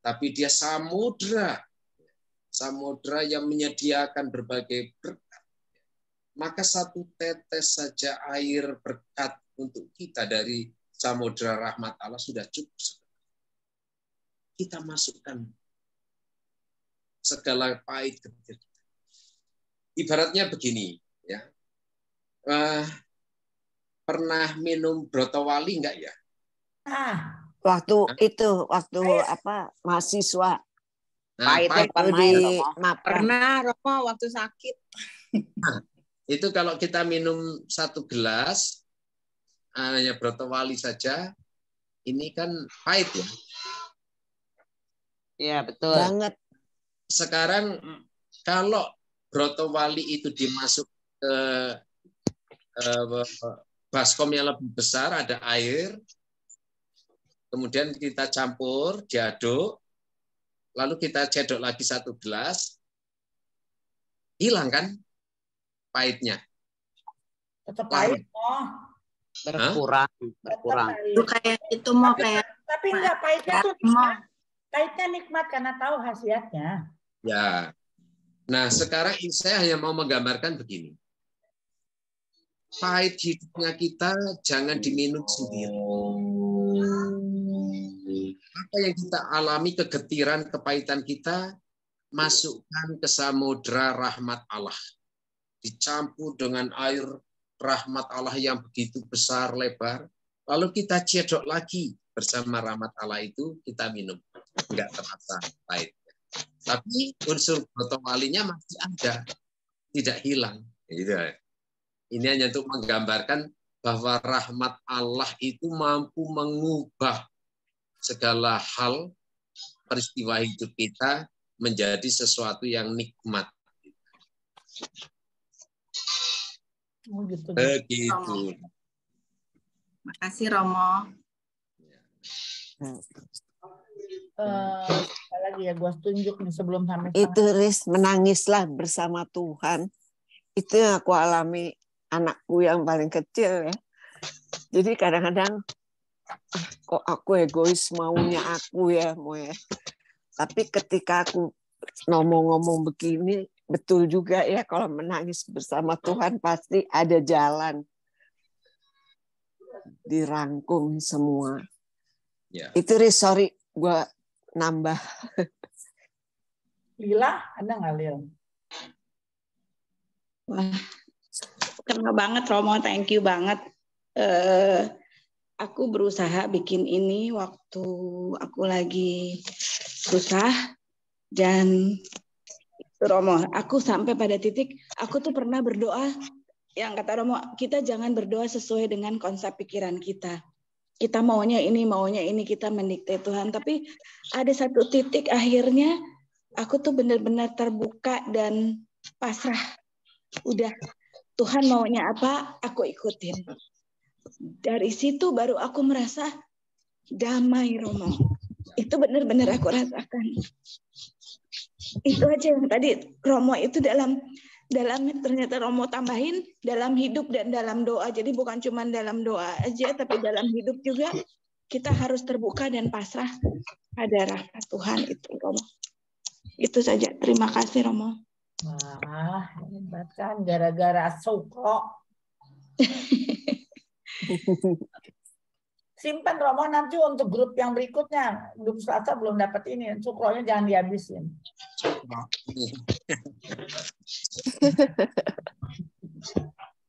Tapi Dia samudra yang menyediakan berbagai berkat. Maka satu tetes saja air berkat untuk kita dari samudra rahmat Allah sudah cukup. Kita masukkan segala pahit kecil. Ibaratnya begini, ya. Pernah minum brotowali enggak ya? Waktu apa mahasiswa. Pahitnya bukan di main, Romo. Pernah Romo waktu sakit. Nah, itu kalau kita minum satu gelas hanya brotowali saja, ini kan pahit ya. Iya betul. Banget. Sekarang kalau brotowali itu dimasuk ke baskom yang lebih besar, ada air, kemudian kita campur, diaduk, lalu kita cedok lagi satu gelas, hilang kan pahitnya? Tetap pahit, berkurang. Itu kayak itu mau kayak tapi enggak pahitnya tuh pahitnya nikmat karena tahu khasiatnya. Ya. Nah, sekarang saya hanya mau menggambarkan begini. pahit hidupnya kita jangan diminum sendiri. Apa yang kita alami, kegetiran, kepahitan kita, masukkan ke samudra rahmat Allah. Dicampur dengan air rahmat Allah yang begitu besar, lebar. Lalu kita cedok lagi bersama rahmat Allah itu, kita minum. Enggak terasa pahit. Tapi unsur gotong walinya masih ada. Tidak hilang. Ini hanya untuk menggambarkan bahwa rahmat Allah itu mampu mengubah segala hal peristiwa hidup kita menjadi sesuatu yang nikmat. Begitu. Makasih Romo. Lagi ya, gue tunjuk nih sebelum sampai. Itu Riz, menangislah bersama Tuhan. Itu yang aku alami anakku yang paling kecil ya. Jadi kadang-kadang kok aku egois, maunya aku ya, mau ya. Tapi ketika aku ngomong-ngomong begini, betul juga ya, kalau menangis bersama Tuhan pasti ada jalan. Dirangkum semua. Ya. Itu Riz, sorry, gue nambah. Lila, ada nggak Lil? Wah, kena banget Romo, thank you banget. Aku berusaha bikin ini waktu aku lagi susah, dan Romo, aku sampai pada titik aku tuh pernah berdoa yang kata Romo, kita jangan berdoa sesuai dengan konsep pikiran kita. Kita maunya ini, kita mendikte Tuhan. Tapi ada satu titik akhirnya aku tuh benar-benar terbuka dan pasrah. Udah, Tuhan maunya apa, aku ikutin. Dari situ baru aku merasa damai, Romo. Itu benar-benar aku rasakan. Itu aja yang tadi Romo itu dalam ternyata Romo tambahin dalam hidup dan dalam doa. Jadi bukan cuma dalam doa aja, tapi dalam hidup juga kita harus terbuka dan pasrah pada rahmat Tuhan itu, Romo. Itu saja. Terima kasih, Romo. Wah, hebat kan, gara-gara Sukro. Simpan Romo nanti untuk grup yang berikutnya. Grup Selasa belum dapat ini. Sukronya jangan dihabisin.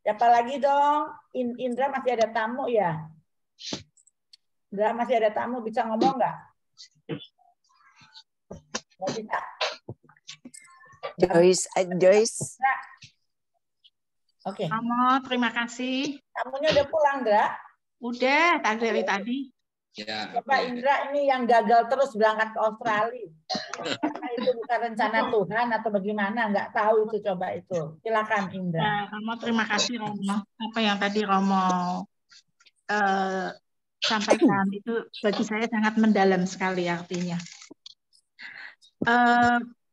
Siapa lagi dong? Indra masih ada tamu ya? Indra masih ada tamu, bisa ngomong nggak? Mau bisa? Joyce. Oke. Romo, terima kasih. Tamunya udah pulang, Indra? Udah, dari tadi. Ya, Coba Indra ini yang gagal terus berangkat ke Australia. Karena itu bukan rencana Tuhan atau bagaimana, nggak tahu itu, coba itu. Silakan Indra. Nah, Romo, terima kasih Romo. Apa yang tadi Romo sampaikan itu bagi saya sangat mendalam sekali artinya.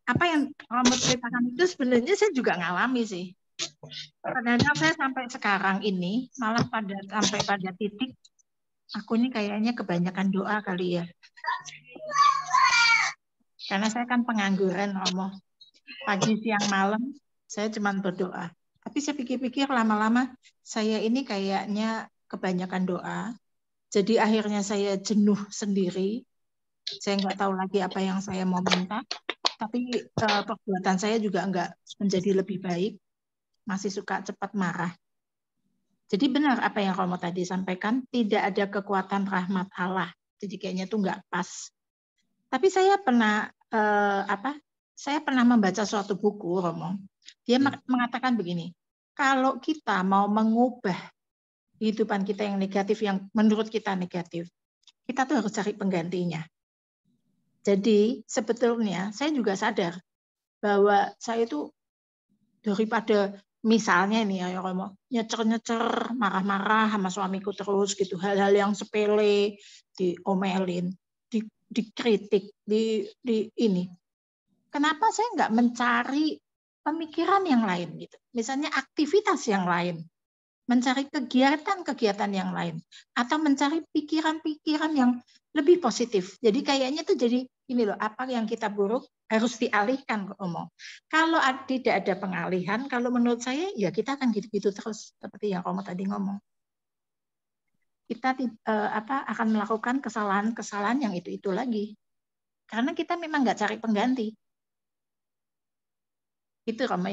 Apa yang Romo ceritakan itu sebenarnya saya juga ngalami sih. Kadang-kadang saya sampai sekarang ini malah sampai pada titik aku ini kayaknya kebanyakan doa kali ya. Karena saya kan pengangguran, Romo. Pagi, siang, malam saya cuma berdoa. Tapi saya pikir-pikir lama-lama saya ini kayaknya kebanyakan doa. Jadi akhirnya saya jenuh sendiri. Saya nggak tahu lagi apa yang saya mau minta. Tapi perbuatan saya juga nggak menjadi lebih baik. Masih suka cepat marah. Jadi benar apa yang Romo tadi sampaikan, tidak ada kekuatan rahmat Allah. Jadi kayaknya itu nggak pas. Tapi saya pernah saya pernah membaca suatu buku, Romo. Dia mengatakan begini, kalau kita mau mengubah kehidupan kita yang negatif, yang menurut kita negatif, kita tuh harus cari penggantinya. Jadi sebetulnya saya juga sadar bahwa saya itu daripada misalnya nih ya Romo, nyecer-nyecer, marah-marah sama suamiku terus gitu, hal-hal yang sepele, diomelin, dikritik, di ini. Kenapa saya nggak mencari pemikiran yang lain gitu? Misalnya aktivitas yang lain, mencari kegiatan-kegiatan yang lain, atau mencari pikiran-pikiran yang lebih positif. Jadi kayaknya tuh jadi Ini loh, apa yang kita buruk harus dialihkan, Romo. Kalau tidak ada pengalihan, kalau menurut saya ya kita akan gitu-gitu terus seperti yang Romo tadi ngomong. Kita akan melakukan kesalahan-kesalahan yang itu lagi. Karena kita memang nggak cari pengganti. Itu Romo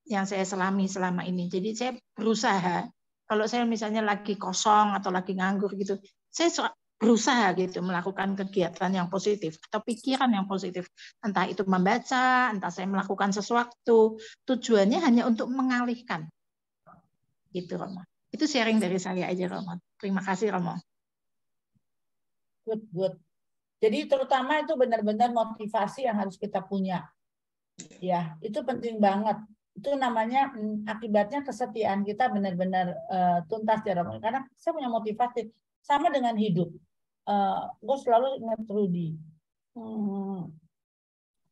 yang saya selami selama ini. Jadi saya berusaha, kalau saya misalnya lagi kosong atau lagi nganggur gitu, saya berusaha gitu melakukan kegiatan yang positif atau pikiran yang positif. Entah itu membaca, entah saya melakukan sesuatu, tujuannya hanya untuk mengalihkan. Gitu Romo. Itu sharing dari saya aja Romo. Terima kasih Romo. Good. Jadi terutama itu benar-benar motivasi yang harus kita punya. Ya, itu penting banget. Itu namanya akibatnya kesetiaan kita benar-benar tuntas ya Romo. Karena saya punya motivasi sama dengan hidup. Gue selalu ingat Rudy.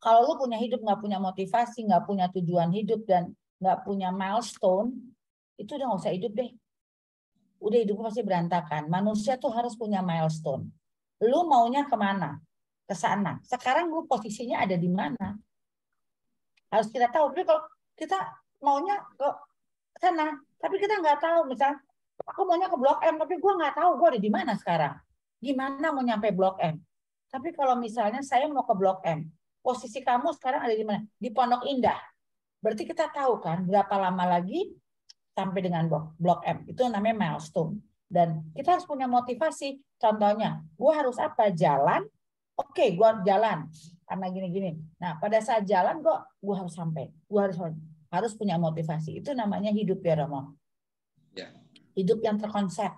Kalau lu punya hidup nggak punya motivasi, nggak punya tujuan hidup dan nggak punya milestone, itu udah nggak usah hidup deh. Udah hidup pasti berantakan. Manusia tuh harus punya milestone. Lu maunya kemana? Ke sana. Sekarang lu posisinya ada di mana? Harus kita tahu. Tapi kalau kita maunya ke sana, tapi kita nggak tahu. Misalnya, aku maunya ke Blok M, tapi gue nggak tahu gue ada di mana sekarang. Gimana mau nyampe Blok M? Tapi kalau misalnya saya mau ke Blok M, posisi kamu sekarang ada di mana? Di Pondok Indah. Berarti kita tahu kan berapa lama lagi sampai dengan Blok M. Itu namanya milestone. Dan kita harus punya motivasi. Contohnya, gue harus apa? Jalan. Oke, gue jalan. Karena gini-gini. Nah, pada saat jalan gue harus sampai. Gue harus punya motivasi. Itu namanya hidup ya Romo. Ya. Hidup yang terkonsep.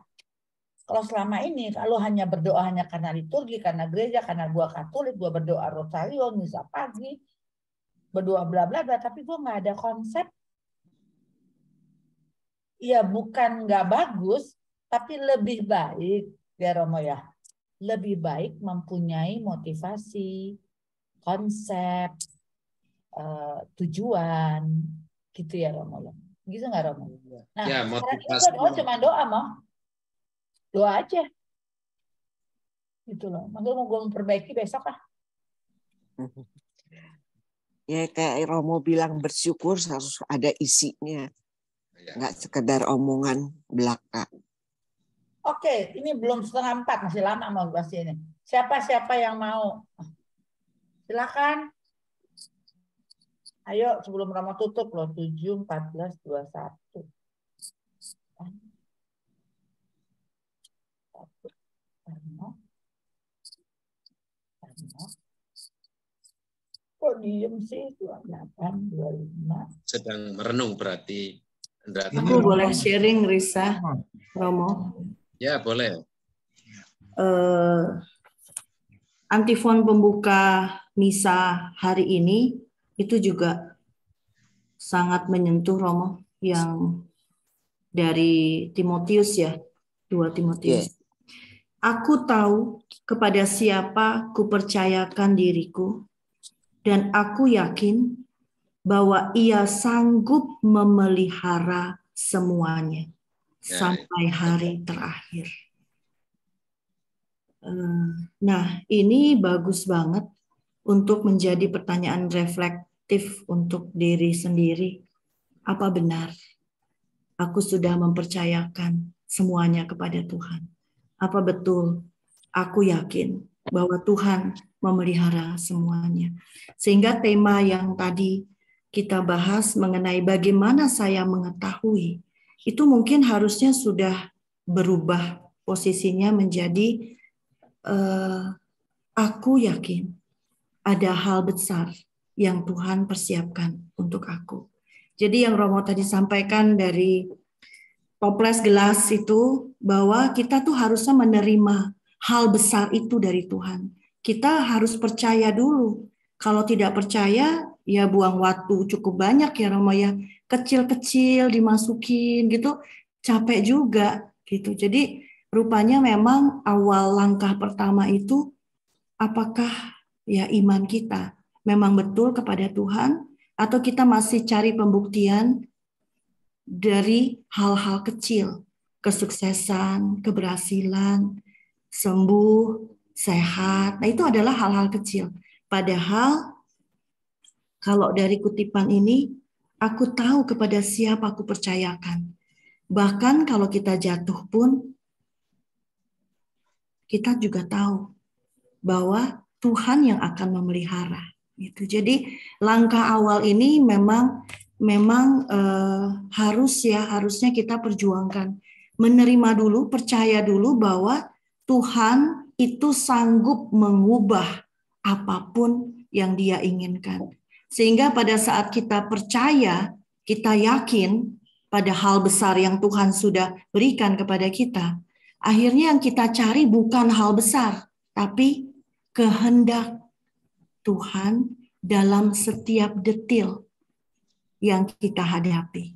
Kalau selama ini kalau hanya berdoa hanya karena liturgi, karena gereja, karena gua Katolik, gua berdoa rosario, misa pagi, berdoa bla bla bla, tapi gua nggak ada konsep. Ya bukan nggak bagus, tapi lebih baik ya Romo ya. Lebih baik mempunyai motivasi, konsep, tujuan, gitu ya Romo. Gitu nggak Romo? Nah, ya, motivasi. Doa cuma doa mau. Doa aja gitu loh. Makanya mau gue memperbaiki besok ah. Ya kayak Romo bilang bersyukur harus ada isinya. Nggak sekedar omongan belaka. Oke, ini belum 3:30, masih lama mau bahas ini. Siapa yang mau? Silakan. Ayo sebelum Romo tutup loh, 7, 14, 21. Kok diem sih? 28, 25. Sedang merenung berarti. Aku boleh sharing Risa, Romo? Ya boleh. Antifon pembuka misa hari ini itu juga sangat menyentuh Romo yang dari Timotius ya, 2 Timotius. Aku tahu kepada siapa kupercayakan diriku, dan aku yakin bahwa ia sanggup memelihara semuanya sampai hari terakhir. Nah, ini bagus banget untuk menjadi pertanyaan reflektif untuk diri sendiri. Apa benar aku sudah mempercayakan semuanya kepada Tuhan? Apa betul aku yakin bahwa Tuhan memelihara semuanya? Sehingga tema yang tadi kita bahas mengenai bagaimana saya mengetahui, itu mungkin harusnya sudah berubah posisinya menjadi aku yakin ada hal besar yang Tuhan persiapkan untuk aku. Jadi yang Romo tadi sampaikan dari toples gelas itu, bahwa kita tuh harusnya menerima hal besar itu dari Tuhan. Kita harus percaya dulu. Kalau tidak percaya, ya buang waktu cukup banyak ya Romo ya. Kecil-kecil dimasukin gitu, capek juga gitu. Jadi rupanya memang awal langkah pertama itu, apakah ya iman kita memang betul kepada Tuhan, atau kita masih cari pembuktian dari hal-hal kecil, kesuksesan, keberhasilan, sembuh, sehat. Nah, itu adalah hal-hal kecil. Padahal kalau dari kutipan ini, aku tahu kepada siapa aku percayakan. Bahkan kalau kita jatuh pun, kita juga tahu bahwa Tuhan yang akan memelihara. Gitu. Jadi langkah awal ini memang harusnya kita perjuangkan. Menerima dulu, percaya dulu bahwa Tuhan itu sanggup mengubah apapun yang Dia inginkan. Sehingga pada saat kita percaya, kita yakin pada hal besar yang Tuhan sudah berikan kepada kita, akhirnya yang kita cari bukan hal besar, tapi kehendak Tuhan dalam setiap detil yang kita hadapi.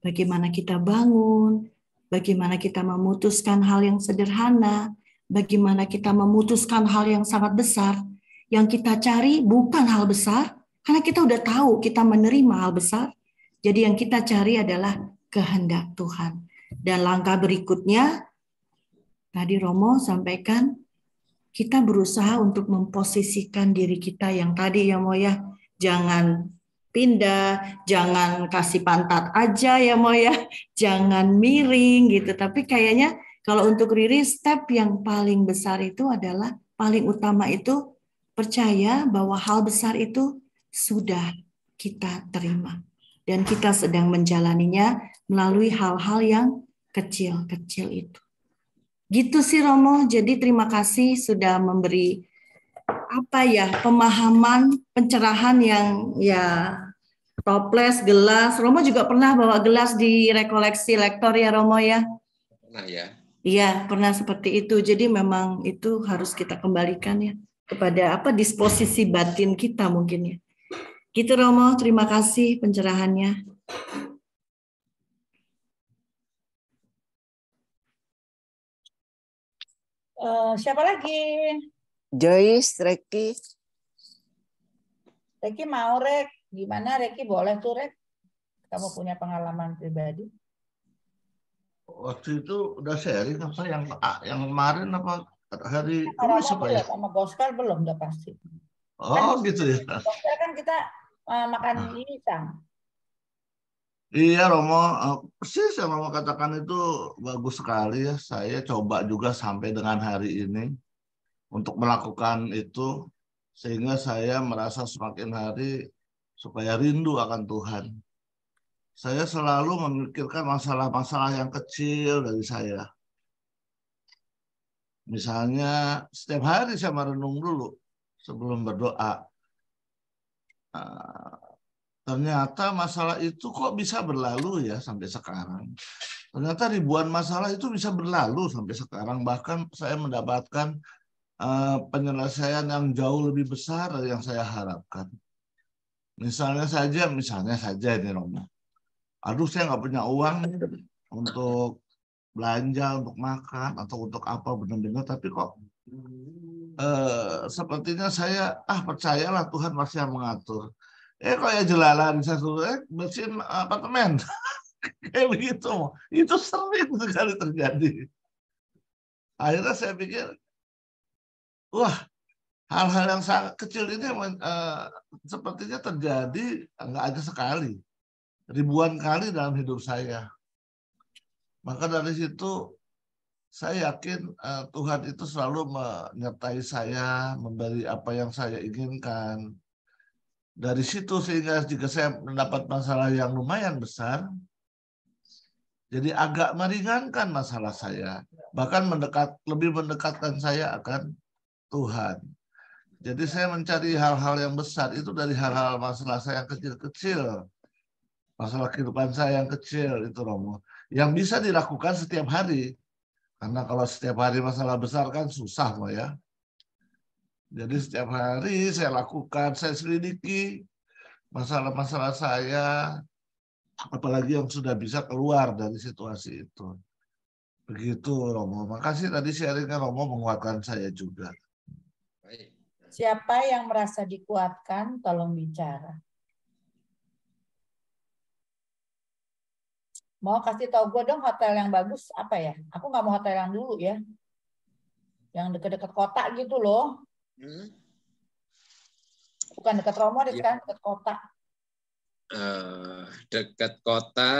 Bagaimana kita bangun, bagaimana kita memutuskan hal yang sederhana, bagaimana kita memutuskan hal yang sangat besar. Yang kita cari bukan hal besar, karena kita udah tahu kita menerima hal besar. Jadi yang kita cari adalah kehendak Tuhan. Dan langkah berikutnya, tadi Romo sampaikan, kita berusaha untuk memposisikan diri kita yang tadi ya Mo ya, jangan pindah, jangan kasih pantat aja ya Mo ya, jangan miring gitu. Tapi kayaknya kalau untuk Riri, step yang paling besar itu adalah, paling utama itu percaya bahwa hal besar itu sudah kita terima. Dan kita sedang menjalaninya melalui hal-hal yang kecil-kecil itu. Gitu sih Romo, jadi terima kasih sudah memberi pemahaman, pencerahan yang ya toples, gelas. Romo juga pernah bawa gelas di rekoleksi lektor ya Romo ya? Pernah ya? Iya, pernah seperti itu. Jadi memang itu harus kita kembalikan ya kepada disposisi batin kita mungkin ya. Gitu Romo, terima kasih pencerahannya. Siapa lagi? Joyce, Reki. Reki mau, Rek. Gimana, Reki? Boleh tuh, Rek. Kamu punya pengalaman pribadi? Waktu itu udah sharing apa yang kemarin apa hari Romo Kamis apa belum, ya? sama Gospel belum, udah pasti. Oh gitu ya. Gospel kan kita makan ini, Sang. Iya Romo, persis yang Romo katakan itu bagus sekali ya. Saya coba juga sampai dengan hari ini untuk melakukan itu, sehingga saya merasa semakin hari supaya rindu akan Tuhan. Saya selalu memikirkan masalah-masalah yang kecil dari saya. Misalnya setiap hari saya merenung dulu sebelum berdoa. Ternyata masalah itu kok bisa berlalu ya sampai sekarang. Ternyata ribuan masalah itu bisa berlalu sampai sekarang. Bahkan saya mendapatkan penyelesaian yang jauh lebih besar dari yang saya harapkan. Misalnya saja ini Romo. Aduh saya nggak punya uang untuk belanja, untuk makan, atau untuk apa benar-benar. Tapi kok sepertinya saya percayalah Tuhan masih yang mengatur. Kok ya jelalan saya suruh bersihin apartemen. Kayak begitu. Itu sering sekali terjadi. Akhirnya saya pikir, wah, hal-hal yang sangat kecil ini sepertinya terjadi nggak ada sekali. Ribuan kali dalam hidup saya. Maka dari situ saya yakin Tuhan itu selalu menyertai saya, memberi apa yang saya inginkan. Dari situ sehingga jika saya mendapat masalah yang lumayan besar, jadi agak meringankan masalah saya. Bahkan lebih mendekatkan saya akan Tuhan. Jadi saya mencari hal-hal yang besar itu dari hal-hal masalah saya yang kecil-kecil. Masalah kehidupan saya yang kecil itu Romo. Yang bisa dilakukan setiap hari. Karena kalau setiap hari masalah besar kan susah Mo ya. Jadi setiap hari saya lakukan, saya selidiki masalah-masalah saya, apalagi yang sudah bisa keluar dari situasi itu. Begitu Romo. Makasih tadi sharingnya Romo menguatkan saya juga. Siapa yang merasa dikuatkan, tolong bicara. Mau kasih tahu gue dong hotel yang bagus apa ya? Aku nggak mau hotel yang dulu ya. yang dekat-dekat kota gitu loh. Bukan dekat Romo, kan dekat kota. Dekat kota.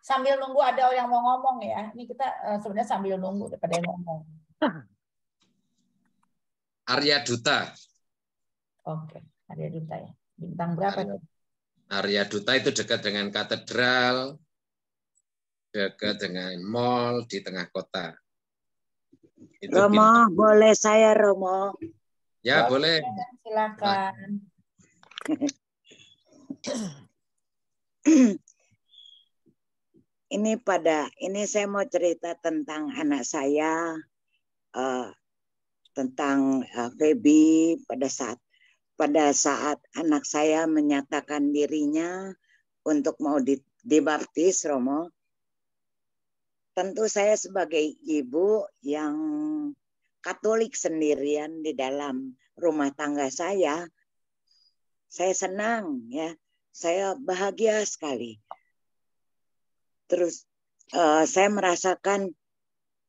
Sambil nunggu ada yang mau ngomong ya. Ini kita sebenarnya sambil nunggu daripada yang ngomong. Arya Duta. Oke, Arya Duta ya. Bintang berapa tuh? Arya Duta itu dekat dengan katedral, dekat dengan mall di tengah kota. Itu Romo, boleh saya Romo? Ya, boleh. Silakan. Ini saya mau cerita tentang anak saya, tentang Feby pada saat anak saya menyatakan dirinya untuk mau dibaptis, Romo. Tentu saya sebagai ibu yang Katolik sendirian di dalam rumah tangga saya senang ya, saya bahagia sekali. Terus saya merasakan,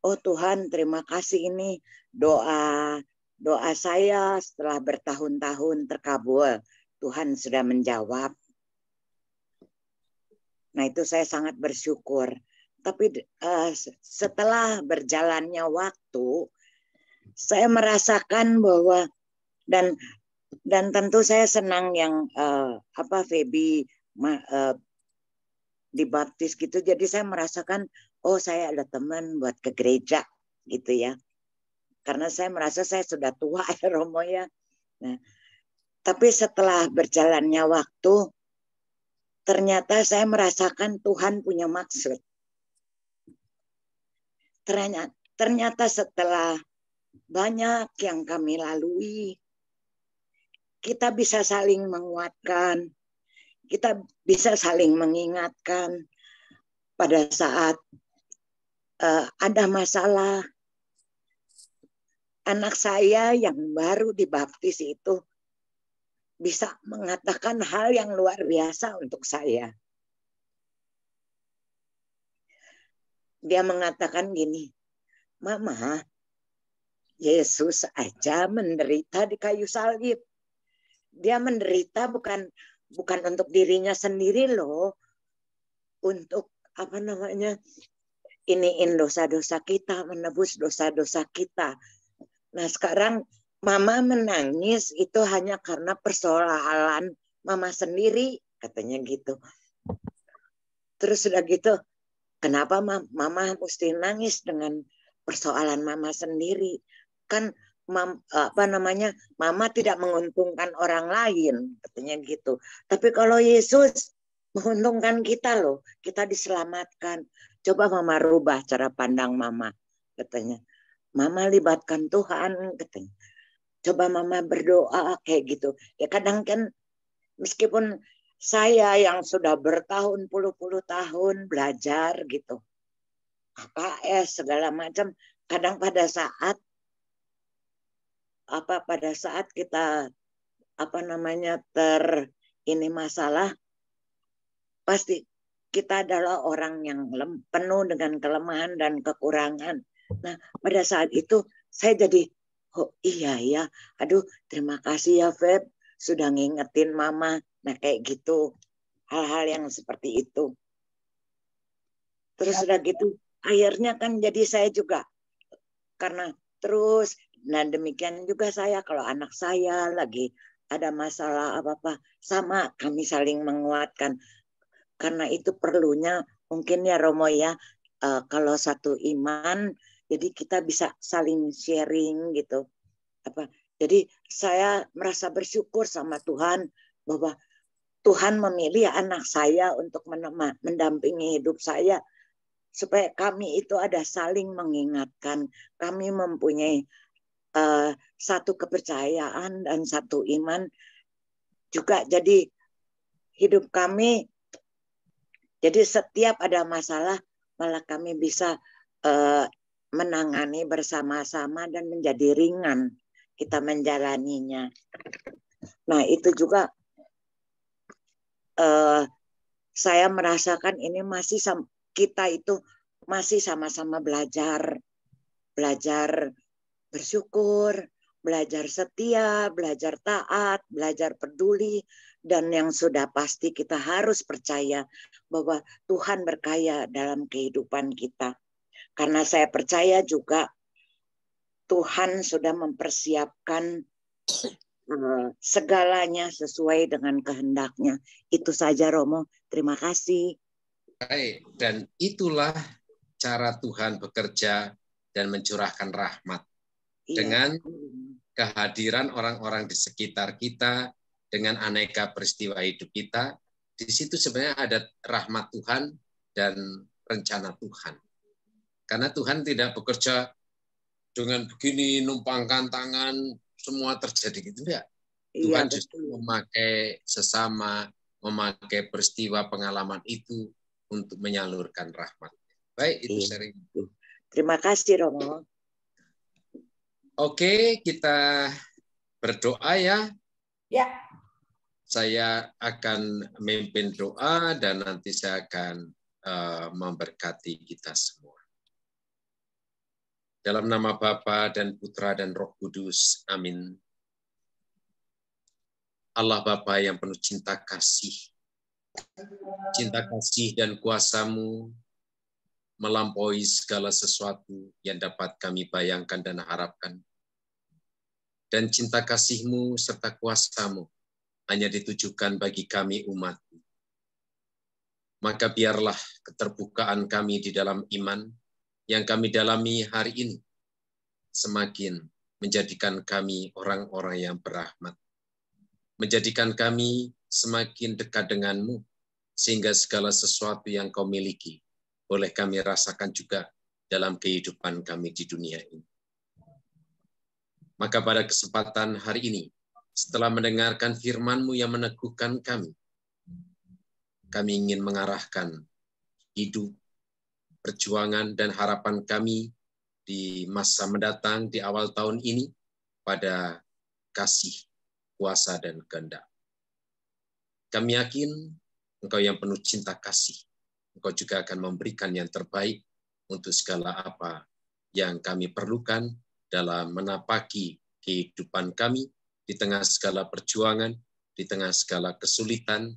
oh Tuhan terima kasih, ini doa saya setelah bertahun-tahun terkabul, Tuhan sudah menjawab. Nah itu saya sangat bersyukur. Tapi setelah berjalannya waktu, saya merasakan bahwa dan tentu saya senang yang Feby dibaptis gitu. Jadi saya merasakan, oh saya ada teman buat ke gereja gitu ya. Karena saya merasa saya sudah tua ya Romo ya. Nah, tapi setelah berjalannya waktu, ternyata saya merasakan Tuhan punya maksud. Ternyata setelah banyak yang kami lalui, kita bisa saling menguatkan, kita bisa saling mengingatkan pada saat ada masalah. Anak saya yang baru dibaptis itu bisa mengatakan hal yang luar biasa untuk saya. Dia mengatakan gini, Mama, Yesus aja menderita di kayu salib. Dia menderita bukan untuk dirinya sendiri loh, untuk iniin dosa-dosa kita, menebus dosa-dosa kita. Nah sekarang Mama menangis itu hanya karena persoalan Mama sendiri, katanya gitu. Terus sudah gitu, kenapa Mama mesti nangis dengan persoalan Mama sendiri? Kan Mama tidak menguntungkan orang lain, katanya gitu. Tapi kalau Yesus menguntungkan kita loh, kita diselamatkan. Coba Mama rubah cara pandang Mama, katanya. Mama libatkan Tuhan, katanya. Coba Mama berdoa kayak gitu. Ya kadang kan meskipun saya yang sudah bertahun-puluh tahun belajar gitu, KKS segala macam, kadang pada saat kita ini masalah, pasti kita adalah orang yang penuh dengan kelemahan dan kekurangan. Nah pada saat itu saya jadi, oh iya ya, aduh terima kasih ya Feb sudah ngingetin Mama. Nah kayak gitu, hal-hal yang seperti itu. Terus sudah gitu, akhirnya kan jadi saya juga, karena terus, nah demikian juga saya, kalau anak saya lagi ada masalah apa-apa, sama kami saling menguatkan. Karena itu perlunya mungkin ya Romo ya, kalau satu iman, jadi kita bisa saling sharing gitu. Jadi saya merasa bersyukur sama Tuhan bahwa Tuhan memilih anak saya untuk mendampingi hidup saya, supaya kami itu ada saling mengingatkan. Kami mempunyai satu kepercayaan dan satu iman juga. Jadi hidup kami, jadi setiap ada masalah malah kami bisa menangani bersama-sama dan menjadi ringan kita menjalaninya. Nah itu juga saya merasakan ini kita itu masih sama-sama belajar. belajar bersyukur, belajar setia, belajar taat, belajar peduli, dan yang sudah pasti kita harus percaya bahwa Tuhan berkarya dalam kehidupan kita. Karena saya percaya juga Tuhan sudah mempersiapkan segalanya sesuai dengan kehendaknya. Itu saja, Romo. Terima kasih. Baik, dan itulah cara Tuhan bekerja dan mencurahkan rahmat. Dengan kehadiran orang-orang di sekitar kita, dengan aneka peristiwa hidup kita, di situ sebenarnya ada rahmat Tuhan dan rencana Tuhan. Karena Tuhan tidak bekerja dengan begini, numpangkan tangan, semua terjadi gitu, enggak. Tuhan justru memakai sesama, memakai peristiwa pengalaman itu untuk menyalurkan rahmat. Baik, itu sharing. Terima kasih, Romo. Oke, kita berdoa ya. Ya. Saya akan memimpin doa dan nanti saya akan memberkati kita semua. Dalam nama Bapa dan Putra dan Roh Kudus. Amin. Allah Bapa yang penuh cinta kasih. Cinta kasih dan kuasa-Mu melampaui segala sesuatu yang dapat kami bayangkan dan harapkan. Dan cinta kasih-Mu serta kuasa-Mu hanya ditujukan bagi kami umat-Mu. Maka biarlah keterbukaan kami di dalam iman yang kami dalami hari ini semakin menjadikan kami orang-orang yang berahmat. Menjadikan kami semakin dekat dengan-Mu, sehingga segala sesuatu yang Kau miliki boleh kami rasakan juga dalam kehidupan kami di dunia ini. Maka pada kesempatan hari ini, setelah mendengarkan firman-Mu yang meneguhkan kami ingin mengarahkan hidup, perjuangan, dan harapan kami di masa mendatang, di awal tahun ini, pada kasih, kuasa, dan kehendak. Kami yakin Engkau yang penuh cinta kasih, Engkau juga akan memberikan yang terbaik untuk segala apa yang kami perlukan dalam menapaki kehidupan kami di tengah segala perjuangan, di tengah segala kesulitan,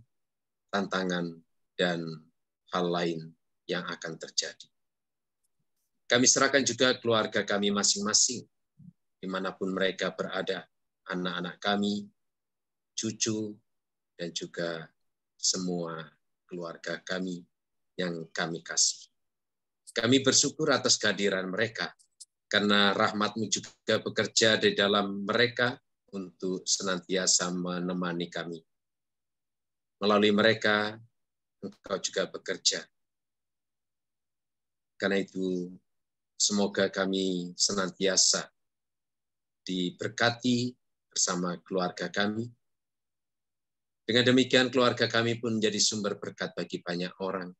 tantangan, dan hal lain yang akan terjadi. Kami serahkan juga keluarga kami masing-masing, dimanapun mereka berada, anak-anak kami, cucu, dan juga semua keluarga kami yang kami kasih. Kami bersyukur atas kehadiran mereka, karena rahmat-Mu juga bekerja di dalam mereka untuk senantiasa menemani kami. Melalui mereka, Engkau juga bekerja. Karena itu, semoga kami senantiasa diberkati bersama keluarga kami. Dengan demikian, keluarga kami pun menjadi sumber berkat bagi banyak orang.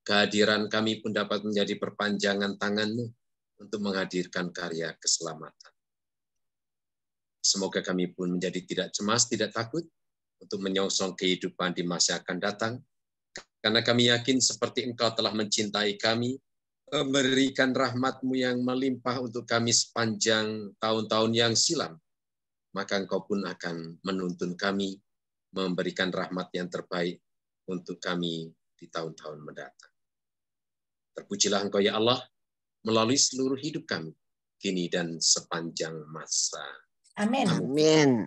Kehadiran kami pun dapat menjadi perpanjangan tangan-Mu untuk menghadirkan karya keselamatan. Semoga kami pun menjadi tidak cemas, tidak takut, untuk menyongsong kehidupan di masa akan datang, karena kami yakin seperti Engkau telah mencintai kami, memberikan rahmat-Mu yang melimpah untuk kami sepanjang tahun-tahun yang silam, maka Engkau pun akan menuntun kami, memberikan rahmat yang terbaik untuk kami di tahun-tahun mendatang. Terpujilah Engkau ya Allah, melalui seluruh hidup kami, kini dan sepanjang masa. Amin. Amin.